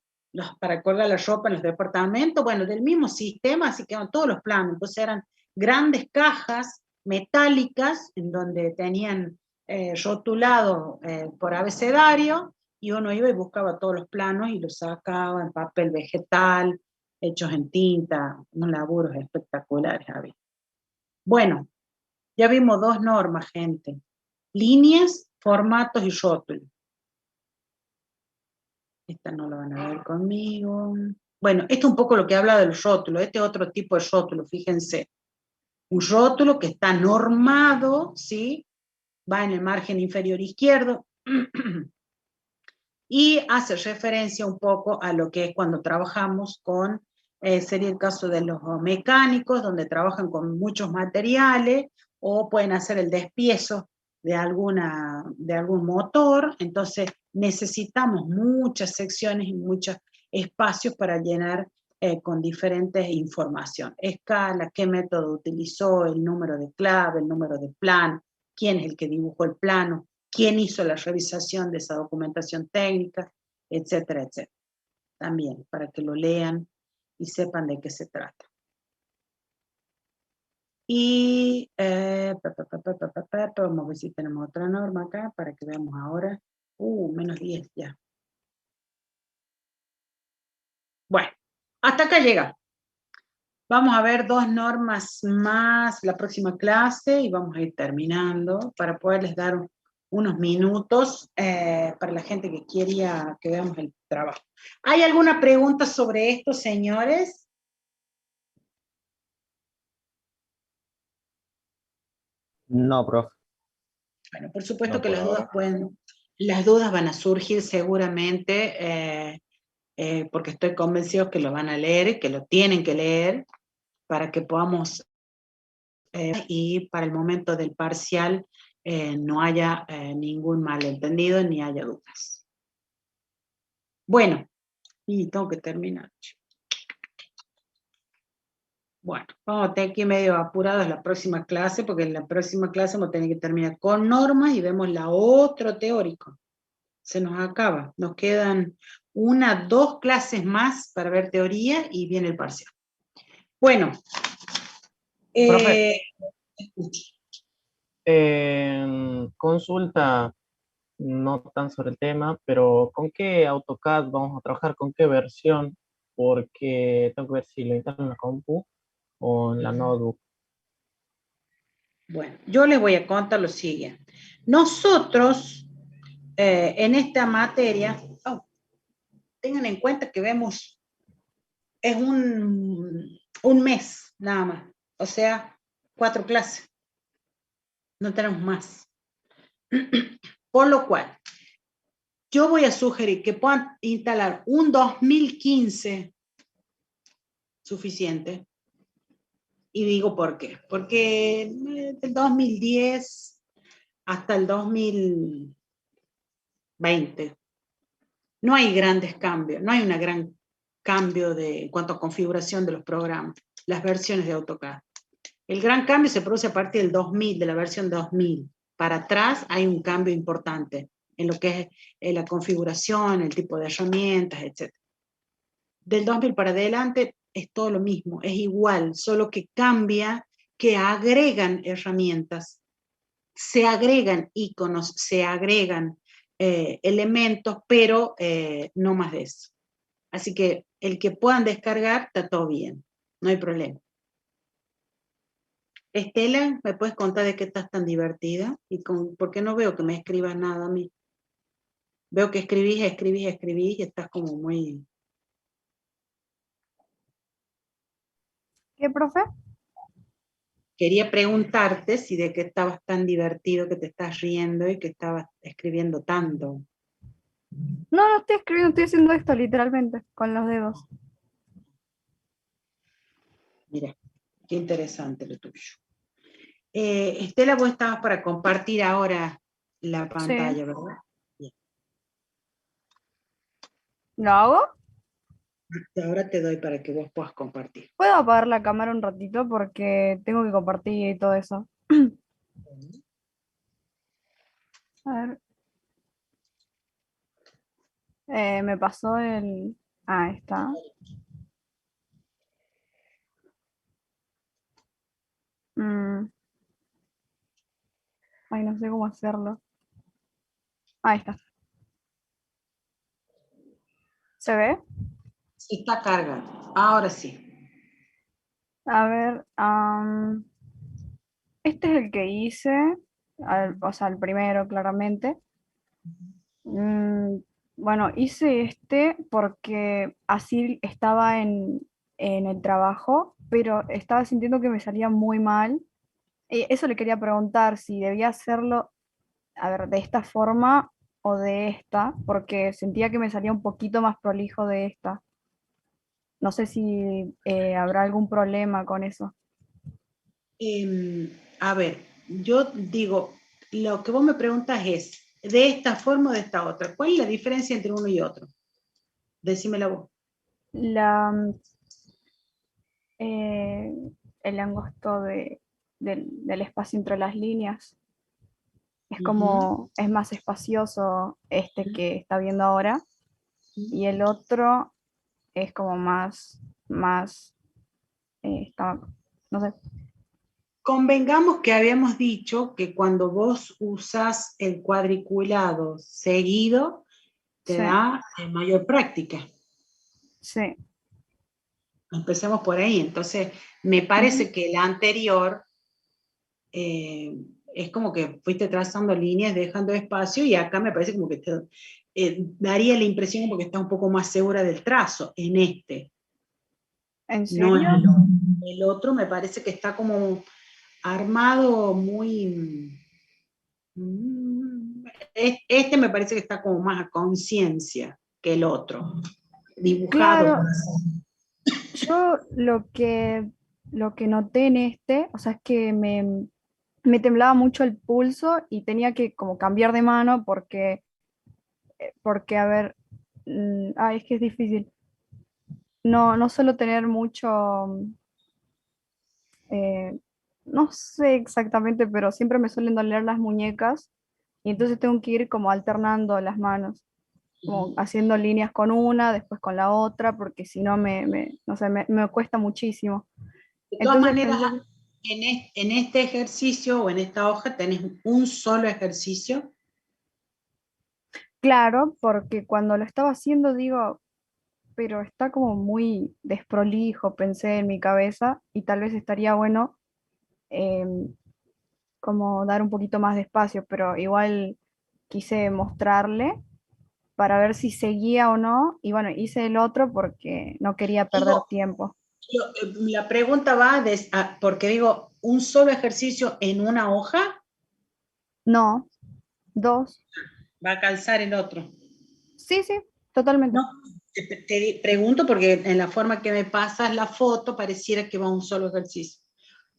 Para colgar la ropa en los departamentos, bueno, del mismo sistema, así quedaban todos los planos, entonces eran grandes cajas metálicas en donde tenían rotulado por abecedario, y uno iba y buscaba todos los planos y los sacaba en papel vegetal, hechos en tinta, unos laburos espectaculares había. Bueno, ya vimos 2 normas, gente. Líneas, formatos y rótulos. Esta no la van a ver conmigo. Bueno, esto es un poco lo que habla del rótulo. Este es otro tipo de rótulo, fíjense. Un rótulo que está normado, ¿sí? Va en el margen inferior izquierdo y hace referencia un poco a lo que es cuando trabajamos con, sería el caso de los mecánicos, donde trabajan con muchos materiales o pueden hacer el despiezo de algún motor. Entonces necesitamos muchas secciones y muchos espacios para llenar con diferentes información. Escala, qué método utilizó, el número de clave, el número de plan, quién es el que dibujó el plano, quién hizo la revisación de esa documentación técnica, etcétera, etcétera. También, para que lo lean y sepan de qué se trata. Y vamos a ver si tenemos otra norma acá para que veamos ahora. Menos 10 ya. Bueno, hasta acá llega. Vamos a ver 2 normas más la próxima clase y vamos a ir terminando para poderles dar unos minutos para la gente que quería que veamos el trabajo. ¿Hay alguna pregunta sobre esto, señores? No, profe. Bueno, por supuesto No que por ahora. las dudas van a surgir seguramente, porque estoy convencido que lo van a leer, que lo tienen que leer, para que podamos, y para el momento del parcial, no haya ningún malentendido ni haya dudas. Bueno, y tengo que terminar. Bueno, vamos a tener que ir medio apurados la próxima clase, porque en la próxima clase vamos a tener que terminar con normas y vemos la otro teórico. Se nos acaba. Nos quedan 1, 2 clases más para ver teoría y viene el parcial. Bueno. Profe, consulta, no tan sobre el tema, pero ¿con qué AutoCAD vamos a trabajar? ¿Con qué versión? Porque tengo que ver si lo instalo en la compu o en la notebook. Bueno, yo les voy a contar lo siguiente. Nosotros, en esta materia, tengan en cuenta que vemos, es un mes nada más, o sea, 4 clases, no tenemos más. Por lo cual, yo voy a sugerir que puedan instalar un 2015 suficiente. Y digo por qué. Porque del 2010 hasta el 2020 no hay grandes cambios, no hay un gran cambio en cuanto a configuración de los programas, las versiones de AutoCAD. El gran cambio se produce a partir del 2000, de la versión 2000. Para atrás hay un cambio importante en lo que es la configuración, el tipo de herramientas, etc. Del 2000 para adelante es todo lo mismo, es igual, solo que cambia, que agregan herramientas, se agregan iconos, se agregan elementos, pero no más de eso. Así que el que puedan descargar está todo bien, no hay problema. Estela, ¿me puedes contar de qué estás tan divertida? Porque no veo que me escribas nada a mí. Veo que escribís y estás como muy... ¿Qué, profe? Quería preguntarte si de qué estabas tan divertido, que te estás riendo y que estabas escribiendo tanto. No, no estoy escribiendo, estoy haciendo esto literalmente, con los dedos. Mira, qué interesante lo tuyo. Estela, vos estabas para compartir ahora la pantalla, sí, ¿verdad? Bien. ¿Lo hago? Ahora te doy para que vos puedas compartir. ¿Puedo apagar la cámara un ratito? Porque tengo que compartir y todo eso. A ver. Me pasó el... Ahí está. Mm, ay, no sé cómo hacerlo. Ahí está. ¿Se ve? Se está cargando. Ahora sí. A ver, este es el que hice, o sea, el primero, claramente. Mm, bueno, hice este porque así estaba en el trabajo, pero estaba sintiendo que me salía muy mal. Eso le quería preguntar si debía hacerlo, a ver, de esta forma o de esta, porque sentía que me salía un poquito más prolijo de esta. No sé si habrá algún problema con eso. A ver, yo digo, lo que vos me preguntas es, ¿de esta forma o de esta otra? ¿Cuál es la diferencia entre uno y otro? Decímela vos. La, eh, el angosto del espacio entre las líneas es como, es más espacioso este que está viendo ahora, y el otro es como más, no sé. Convengamos que habíamos dicho que cuando vos usas el cuadriculado seguido, te Sí, da mayor práctica. sí. Empecemos por ahí. Entonces, me parece que el anterior es como que fuiste trazando líneas, dejando espacio, y acá me parece como que te daría la impresión porque está un poco más segura del trazo en este. ¿En No en serio? el otro. El otro me parece que está como armado muy... Este me parece que está como más a conciencia que el otro, dibujado. Claro, yo lo que noté en este, o sea, es que me temblaba mucho el pulso y tenía que como cambiar de mano porque a ver, es que es difícil. No suelo tener mucho, eh, no sé exactamente, pero siempre me suelen doler las muñecas y entonces tengo que ir como alternando las manos, como haciendo líneas con una, después con la otra, porque si no no sé, me cuesta muchísimo. De todas Entonces maneras, pensé, en este ejercicio o en esta hoja tenés un solo ejercicio. claro, porque cuando lo estaba haciendo digo, pero está como muy desprolijo, pensé en mi cabeza, y tal vez estaría bueno como dar un poquito más de espacio, pero igual quise mostrarle para ver si seguía o no, y bueno, hice el otro porque no quería perder Digo, tiempo. la pregunta va porque digo, un solo ejercicio en una hoja No, dos. va a calzar el otro. Sí, sí, totalmente. No, te pregunto porque en la forma que me pasas la foto pareciera que va un solo ejercicio.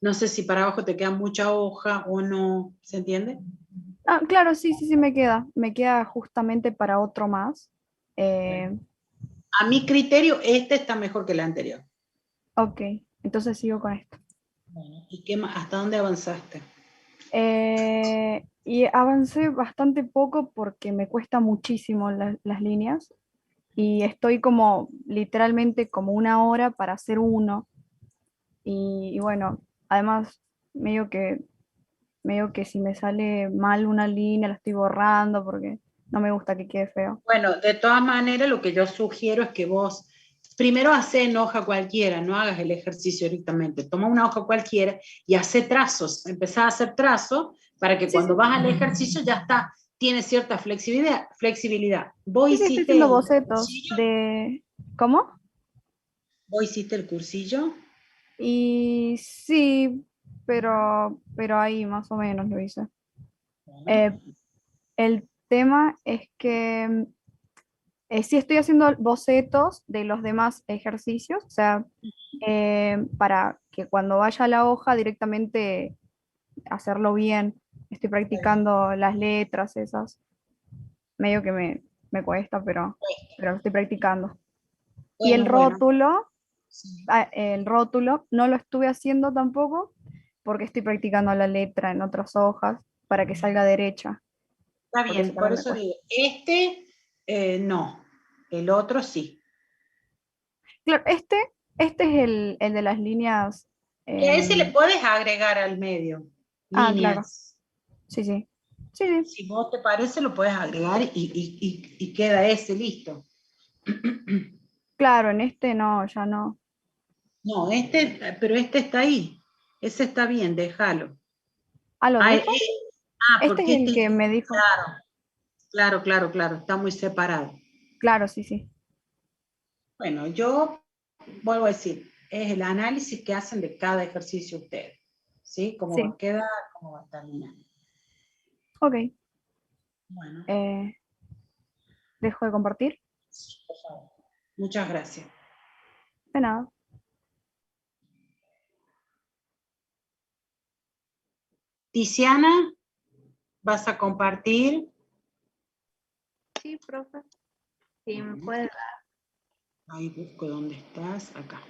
No sé si para abajo te queda mucha hoja o no, ¿se entiende? Ah, claro, sí, sí, sí, me queda justamente para otro más. Eh, A mi criterio, este está mejor que el anterior. ok, entonces sigo con esto. ¿Y qué más? ¿Hasta dónde avanzaste? Y avancé bastante poco porque me cuesta muchísimo las líneas y estoy como literalmente como una hora para hacer uno. Y bueno, además medio que si me sale mal una línea la estoy borrando porque no me gusta que quede feo. Bueno, de todas maneras, lo que yo sugiero es que vos primero hace en hoja cualquiera, no hagas el ejercicio directamente. Toma una hoja cualquiera y hace trazos. Empezá a hacer trazos para que Sí, sí, cuando vas al ejercicio ya está, tiene cierta flexibilidad. ¿Vos sí, sí, estoy hiciste haciendo el bocetos cursillo? de... ¿Cómo? ¿Vos hiciste el cursillo? Y sí, pero ahí más o menos lo hice. Eh, el tema es que sí estoy haciendo bocetos de los demás ejercicios, o sea, para que cuando vaya a la hoja directamente hacerlo bien. Estoy practicando las letras esas. Medio que me cuesta, pero lo estoy practicando. Y Bueno, el rótulo no lo estuve haciendo tampoco porque estoy practicando la letra en otras hojas para que salga derecha, está porque eso bien, por también me eso cuesta. digo, no, el otro sí. Claro, este es el de las líneas Y a ese le puedes agregar al medio Claro. líneas. Sí, sí. Sí. Si vos te parece, lo puedes agregar y queda ese listo. Claro, en este no, ya no. No, pero este está ahí. Ese está bien, déjalo. ¿Lo dejo? Este porque es el que me dijo. Claro, está muy separado. Claro, sí. Bueno, yo vuelvo a decir, es el análisis que hacen de cada ejercicio ustedes, ¿sí? Cómo va a quedar, cómo va a terminar. Ok. Bueno. ¿Dejo de compartir? Por favor. Muchas gracias. De nada. Tiziana, ¿vas a compartir? Sí, profe. Sí, me puede dar. Ahí busco dónde estás, acá.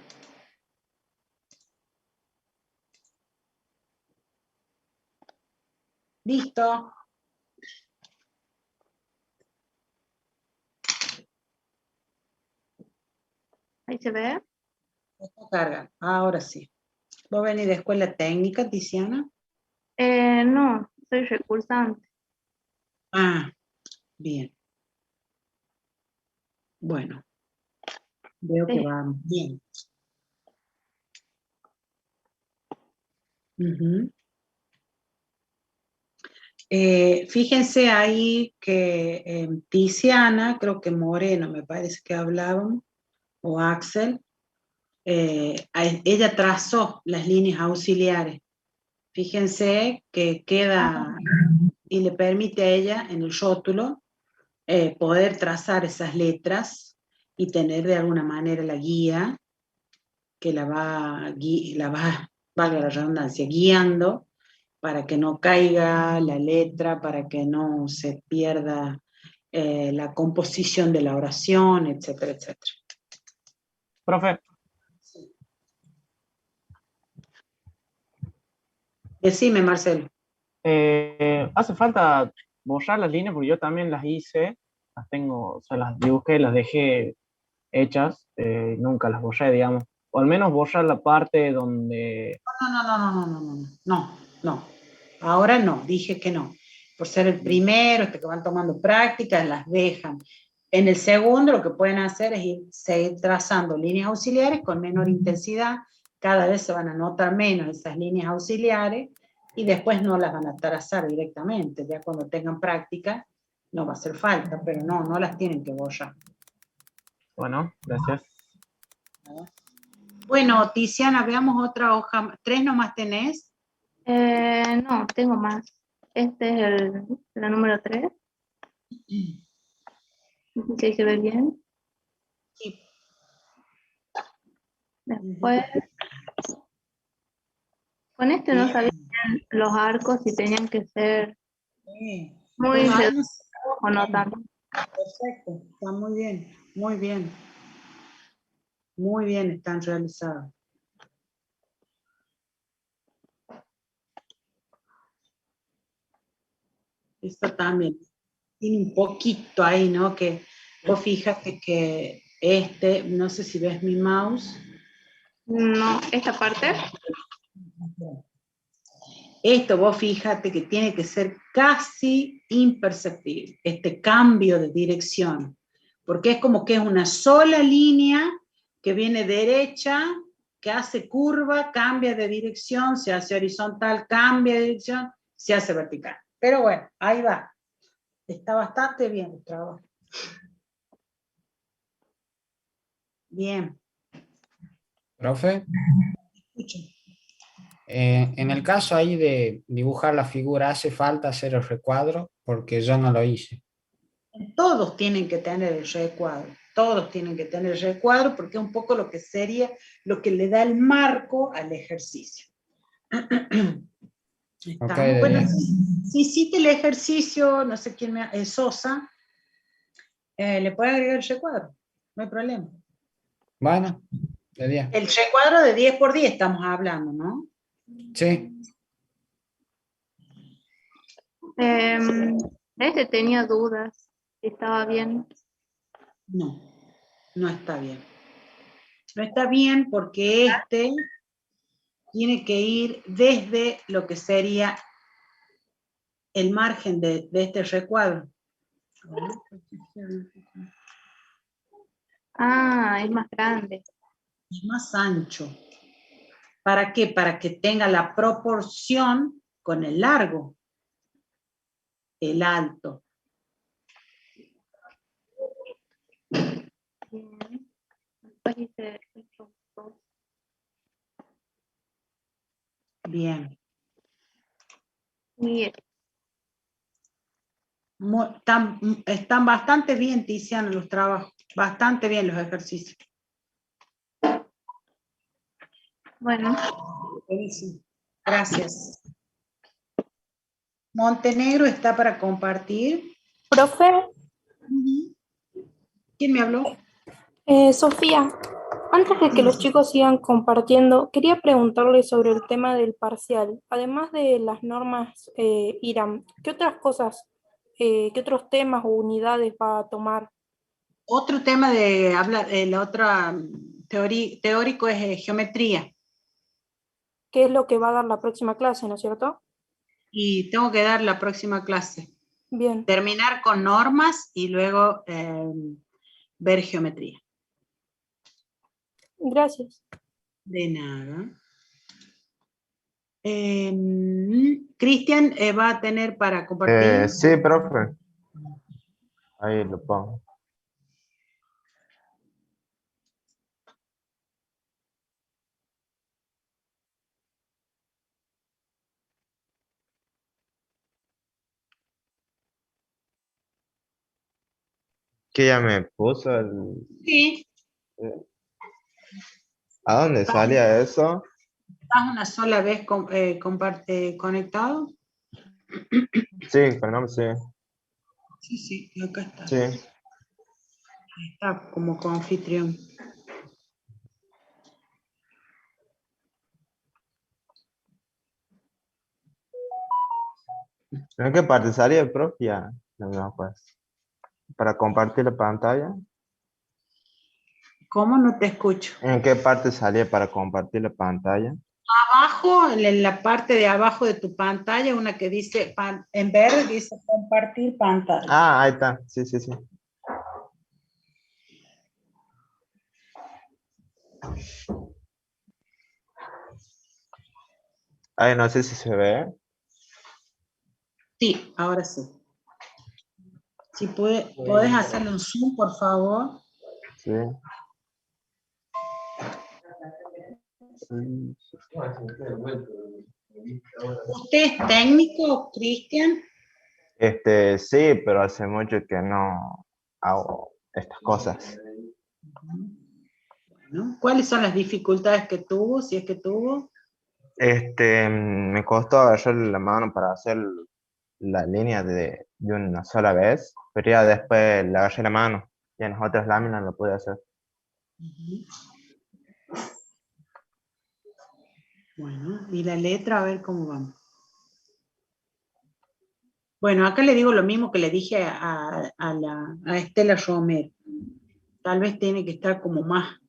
Listo. Ahí se ve. Está carga, ahora sí. ¿Vos venís de escuela técnica, Tiziana? No, soy recursante. Ah, bien. Bueno, veo que va bien. Fíjense ahí que Tiziana, creo que Moreno, me parece que hablaban, o Axel, ella trazó las líneas auxiliares. Fíjense que queda y le permite a ella en el rótulo poder trazar esas letras y tener de alguna manera la guía que la va, valga la redundancia, guiando para que no caiga la letra, para que no se pierda la composición de la oración, etcétera, etcétera. Profe. Decime, Marcelo. Hace falta borrar las líneas porque yo también las hice, las tengo, o sea, las dibujé, las dejé hechas, nunca las borré, digamos. O al menos borrar la parte donde... No. Ahora no, dije que no. Por ser el primero, que van tomando prácticas, las dejan. En el segundo lo que pueden hacer es seguir trazando líneas auxiliares con menor intensidad, cada vez se van a notar menos esas líneas auxiliares y después no las van a trazar directamente, ya cuando tengan práctica no va a hacer falta, pero no las tienen que borrar. Bueno, gracias. Bueno, Tiziana, veamos otra hoja. ¿3 nomás tenés? No, tengo más. Este es la número 3. ¿Sí se ve bien? Sí. Después, con este no sabía bien los arcos si tenían que ser muy reducidos o no tanto. Perfecto, está muy bien, muy bien. Muy bien están realizados. Esto también tiene un poquito ahí, ¿no? Que vos fíjate que no sé si ves mi mouse. No, esta parte. Esto vos fíjate que tiene que ser casi imperceptible, este cambio de dirección, porque es como que es una sola línea que viene derecha, que hace curva, cambia de dirección, se hace horizontal, cambia de dirección, se hace vertical. Pero bueno, ahí va. Está bastante bien el trabajo. Bien. Profe. En el caso ahí de dibujar la figura, ¿hace falta hacer el recuadro? Porque yo no lo hice. Todos tienen que tener el recuadro. Todos tienen que tener el recuadro porque es un poco lo que sería, lo que le da el marco al ejercicio. Okay, bueno, si hiciste el ejercicio, no sé quién es Sosa, le puede agregar el recuadro, no hay problema. Bueno, de 10. El recuadro de 10 por 10 estamos hablando, ¿no? Sí. Este tenía dudas, ¿estaba bien? No está bien. No está bien porque tiene que ir desde lo que sería el margen de este recuadro. Ah, es más grande. Es más ancho. ¿Para qué? Para que tenga la proporción con el largo, el alto. Bien. Después dice hecho 2. Bien. Bien. Están bastante bien, Tiziana, los trabajos. Bastante bien los ejercicios. Bueno. Buenísimo. Gracias. Montenegro está para compartir. Profe, ¿Quién me habló? Sofía, antes de que los chicos sigan compartiendo, quería preguntarle sobre el tema del parcial. Además de las normas IRAM, ¿qué otras cosas, qué otros temas o unidades va a tomar? Otro tema de la otra teórico es geometría. ¿Qué es lo que va a dar la próxima clase, no es cierto? Y tengo que dar la próxima clase. Bien. Terminar con normas y luego ver geometría. Gracias. De nada. Cristian va a tener para compartir. Sí, profe. Ahí lo pongo. Que ya me puso el... Sí. ¿A dónde salía eso? ¿Estás una sola vez conectado? Sí, con nombre, sí. Sí, sí, acá está. Sí. Está como anfitrión. ¿En qué parte salía el profe? Ya, no, pues. Para compartir la pantalla. ¿Cómo no te escucho? ¿En qué parte salía para compartir la pantalla? Abajo, en la parte de abajo de tu pantalla, una que dice, en verde dice compartir pantalla. Ah, ahí está. Sí, sí, sí. Ay, no sé si se ve. Sí, ahora sí. Si puedes hacerle un zoom, por favor. Sí. ¿Usted es técnico, Cristian? Sí, pero hace mucho que no hago estas cosas. Bueno, ¿cuáles son las dificultades que tuvo, si es que tuvo? Me costó agarrar la mano para hacer la línea de una sola vez, pero ya después le agarré la mano y en las otras láminas lo pude hacer. Bueno, y la letra, a ver cómo vamos. Bueno, acá le digo lo mismo que le dije a Estela Romero. Tal vez tiene que estar como más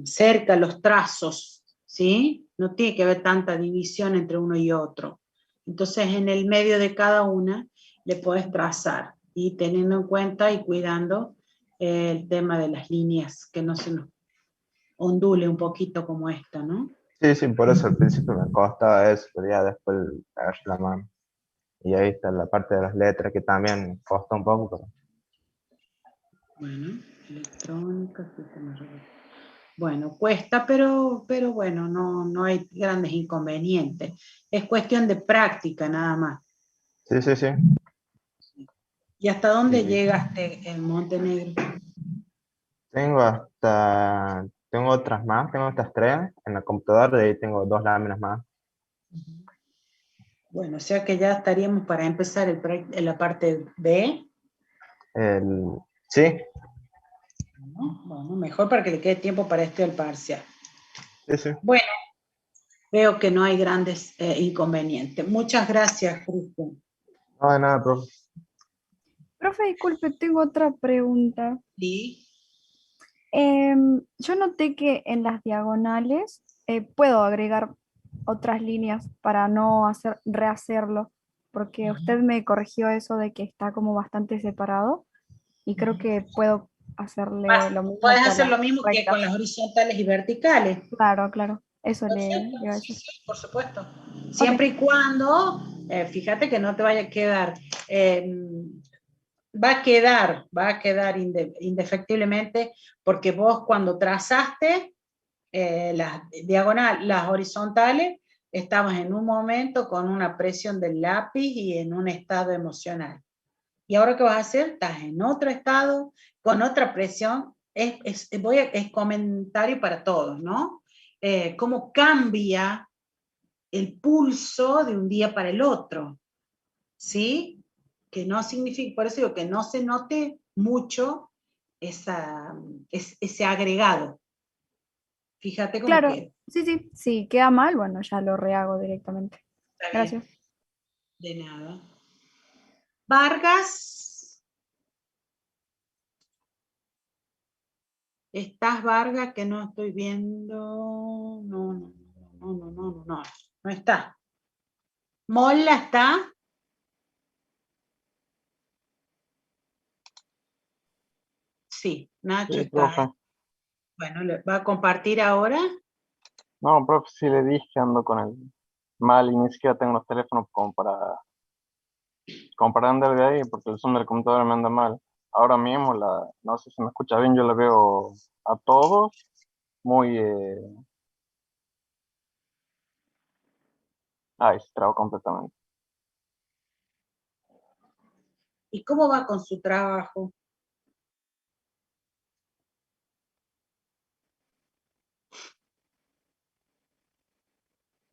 cerca los trazos, ¿sí? No tiene que haber tanta división entre uno y otro. Entonces, en el medio de cada una le puedes trazar y teniendo en cuenta y cuidando el tema de las líneas, que no se nos ondule un poquito como esta, ¿no? Sí, sí, por eso al principio me costaba eso, pero ya después le agarré la mano. Y ahí está la parte de las letras que también costó un poco, pero... Bueno, electrónica, sistema regular. Bueno, cuesta, pero bueno, no hay grandes inconvenientes. Es cuestión de práctica nada más. Sí, sí, sí. ¿Y hasta dónde llegaste en Montenegro? Tengo otras más, tengo estas tres en la computadora y ahí tengo 2 láminas más. Bueno, o sea que ya estaríamos para empezar en la parte B. Sí. Bueno, mejor para que le quede tiempo para el parcial. Sí, sí. Bueno, veo que no hay grandes inconvenientes. Muchas gracias, Cristian. No, de nada, profe. Profe, disculpe, tengo otra pregunta. Sí. Yo noté que en las diagonales puedo agregar otras líneas para no rehacerlo, porque usted me corrigió eso de que está como bastante separado y creo que puedo hacerle lo mismo Puedes con hacer las lo mismo que rectas. con las horizontales y verticales. Claro, claro. Eso le Perfecto, iba a sí, decir. sí, por supuesto. Siempre y cuando, fíjate que no te vaya a quedar, va a quedar indefectiblemente, porque vos cuando trazaste las las horizontales, estabas en un momento con una presión del lápiz y en un estado emocional. Y ahora ¿qué vas a hacer? Estás en otro estado, con otra presión. Es comentario para todos, ¿no? Cómo cambia el pulso de un día para el otro, ¿sí? Que no significa, por eso digo, que no se note mucho ese agregado. Fíjate cómo Claro, queda. sí, sí. Si queda mal, bueno, ya lo rehago directamente. Está bien. Gracias. De nada. Vargas. ¿Estás, Vargas? Que no estoy viendo. No está. ¿Molla está? Sí, Nacho Sí, está. profe. Bueno, ¿va a compartir ahora? No, profe, sí le dije que ando con el mal y ni siquiera tengo los teléfonos como para andar de ahí, porque el zoom del computador me anda mal. Ahora mismo, no sé si me escucha bien, yo le veo a todos muy... Ay, se trabó completamente. ¿Y cómo va con su trabajo?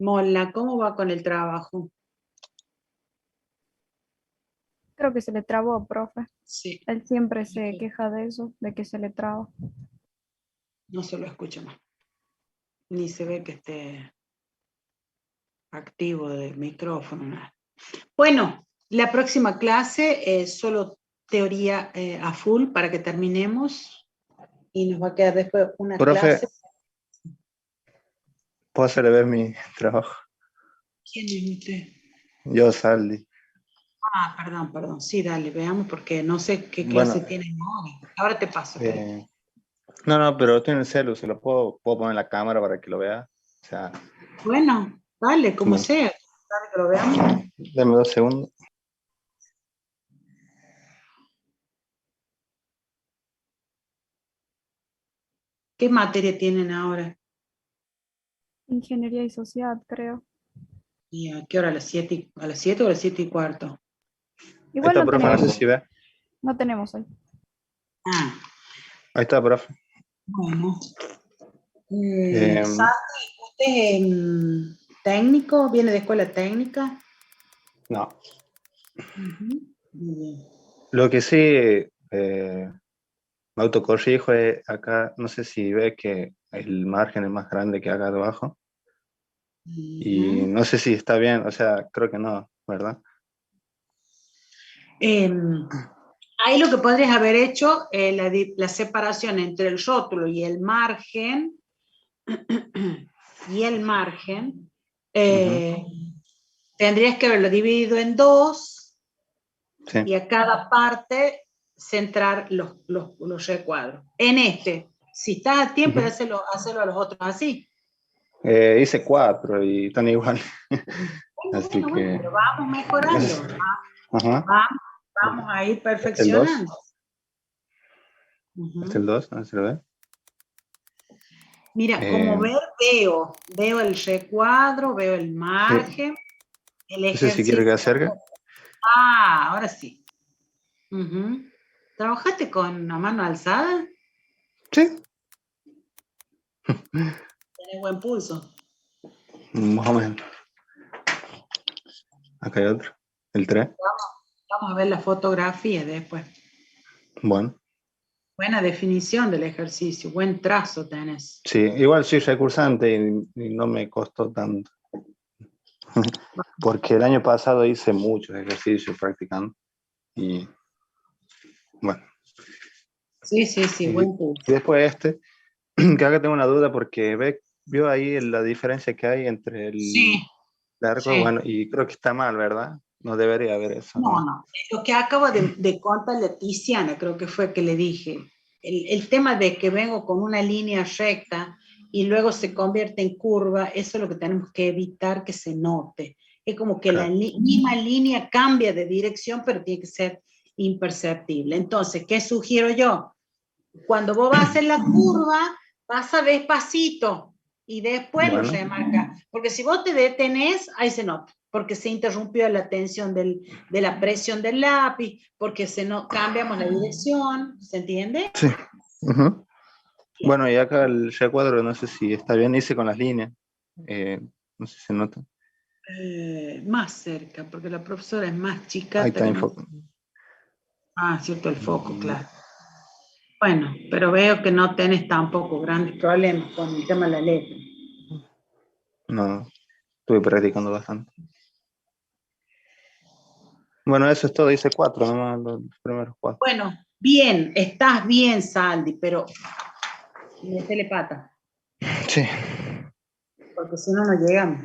Mola, ¿cómo va con el trabajo? Creo que se le trabó, profe. Sí. Él siempre se queja de eso, de que se le traba. No se lo escucha más. Ni se ve que esté activo del micrófono, nada. Bueno, la próxima clase es solo teoría a full para que terminemos y nos va a quedar después una Profe, clase. ¿puedo hacerle ver mi trabajo? ¿Quién es usted? Yo, Saldi. Ah, perdón, sí, dale, veamos porque no sé qué Bueno, clase tienen ahora. Ahora te paso. no, pero estoy en el celu, se lo puedo poner en la cámara para que lo vea. O sea, Bueno, dale, como bueno, sea, dale que lo veamos. dame 2 segundos. ¿Qué materia tienen ahora? Ingeniería y sociedad, creo. ¿Y a qué hora? ¿A las 7 o a las 7:15? Ahí Igual está, no profe, no sé tenemos. si ve. No tenemos hoy. Ah, Ahí está, profe. bueno. Eh, Santi, ¿usted es técnico? ¿Viene de escuela técnica? no. Ujú. Muy bien. Lo que sí me autocorrijo es acá, no sé si ve que el margen es más grande que acá abajo. Y no sé si está bien, o sea, creo que no, ¿verdad? Ahí lo que podrías haber hecho es la separación entre el rótulo y el margen, tendrías que haberlo dividido en dos Sí. y a cada parte centrar los recuadros. Si estás a tiempo, hacerlo a los otros así. Hice 4 y están igual. Así que. Pero vamos mejorando. Ajá. Vamos a ir El 2. perfeccionando. El 2, a ver si lo ve. Mira, como veo el recuadro, veo el margen, el No sé ejercicio. si quiere que acerque. Ah, ahora sí. ¿Trabajaste con una mano alzada? Sí. Tienes buen pulso. Más o menos. Acá hay otro. El 3. Vamos a ver la fotografía después. Bueno. Buena definición del ejercicio, buen trazo tenés. Sí, igual soy recursante y no me costó tanto. Porque el año pasado hice muchos ejercicios practicando. Y bueno. Sí, buen curso. Y después que acá tengo una duda porque vio ahí la diferencia que hay entre el largo, sí. bueno, y creo que está mal, ¿verdad? No debería haber eso. No. Lo que acabo de contar la Tiziana, creo que fue que le dije. El tema de que vengo con una línea recta y luego se convierte en curva, eso es lo que tenemos que evitar que se note. Es como que la misma línea cambia de dirección, pero tiene que ser imperceptible. Entonces, ¿qué sugiero yo? Cuando vos vas a hacer la curva, pasa despacito y después lo remarca. Porque si vos te detenés, ahí se nota. Porque se interrumpió la tensión de la presión del lápiz, porque cambiamos la dirección, ¿se entiende? Sí. Uh-huh. Bueno, y acá el recuadro, no sé si está bien, hice con las líneas. No sé si se nota. Más cerca, porque la profesora es más chica. Ahí está en foco. Cierto, el foco, claro. Bueno, pero veo que no tenés tampoco grandes problemas con el tema de la letra. No, estuve practicando bastante. Bueno, eso es todo, hice 4 nomás, los primeros 4. Bueno, bien, estás bien, Saldi, pero metele pata. Sí. Porque si no, no llegamos.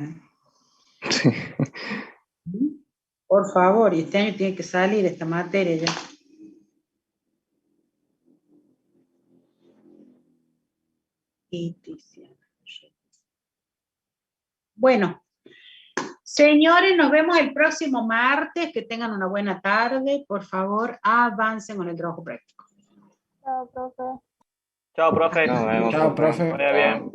Sí. Por favor, y este año tiene que salir esta materia ya. Bueno, señores, nos vemos el próximo martes. Que tengan una buena tarde. Por favor, avancen con el trabajo práctico. Chao, profe. Chao, profe. Vaya bien.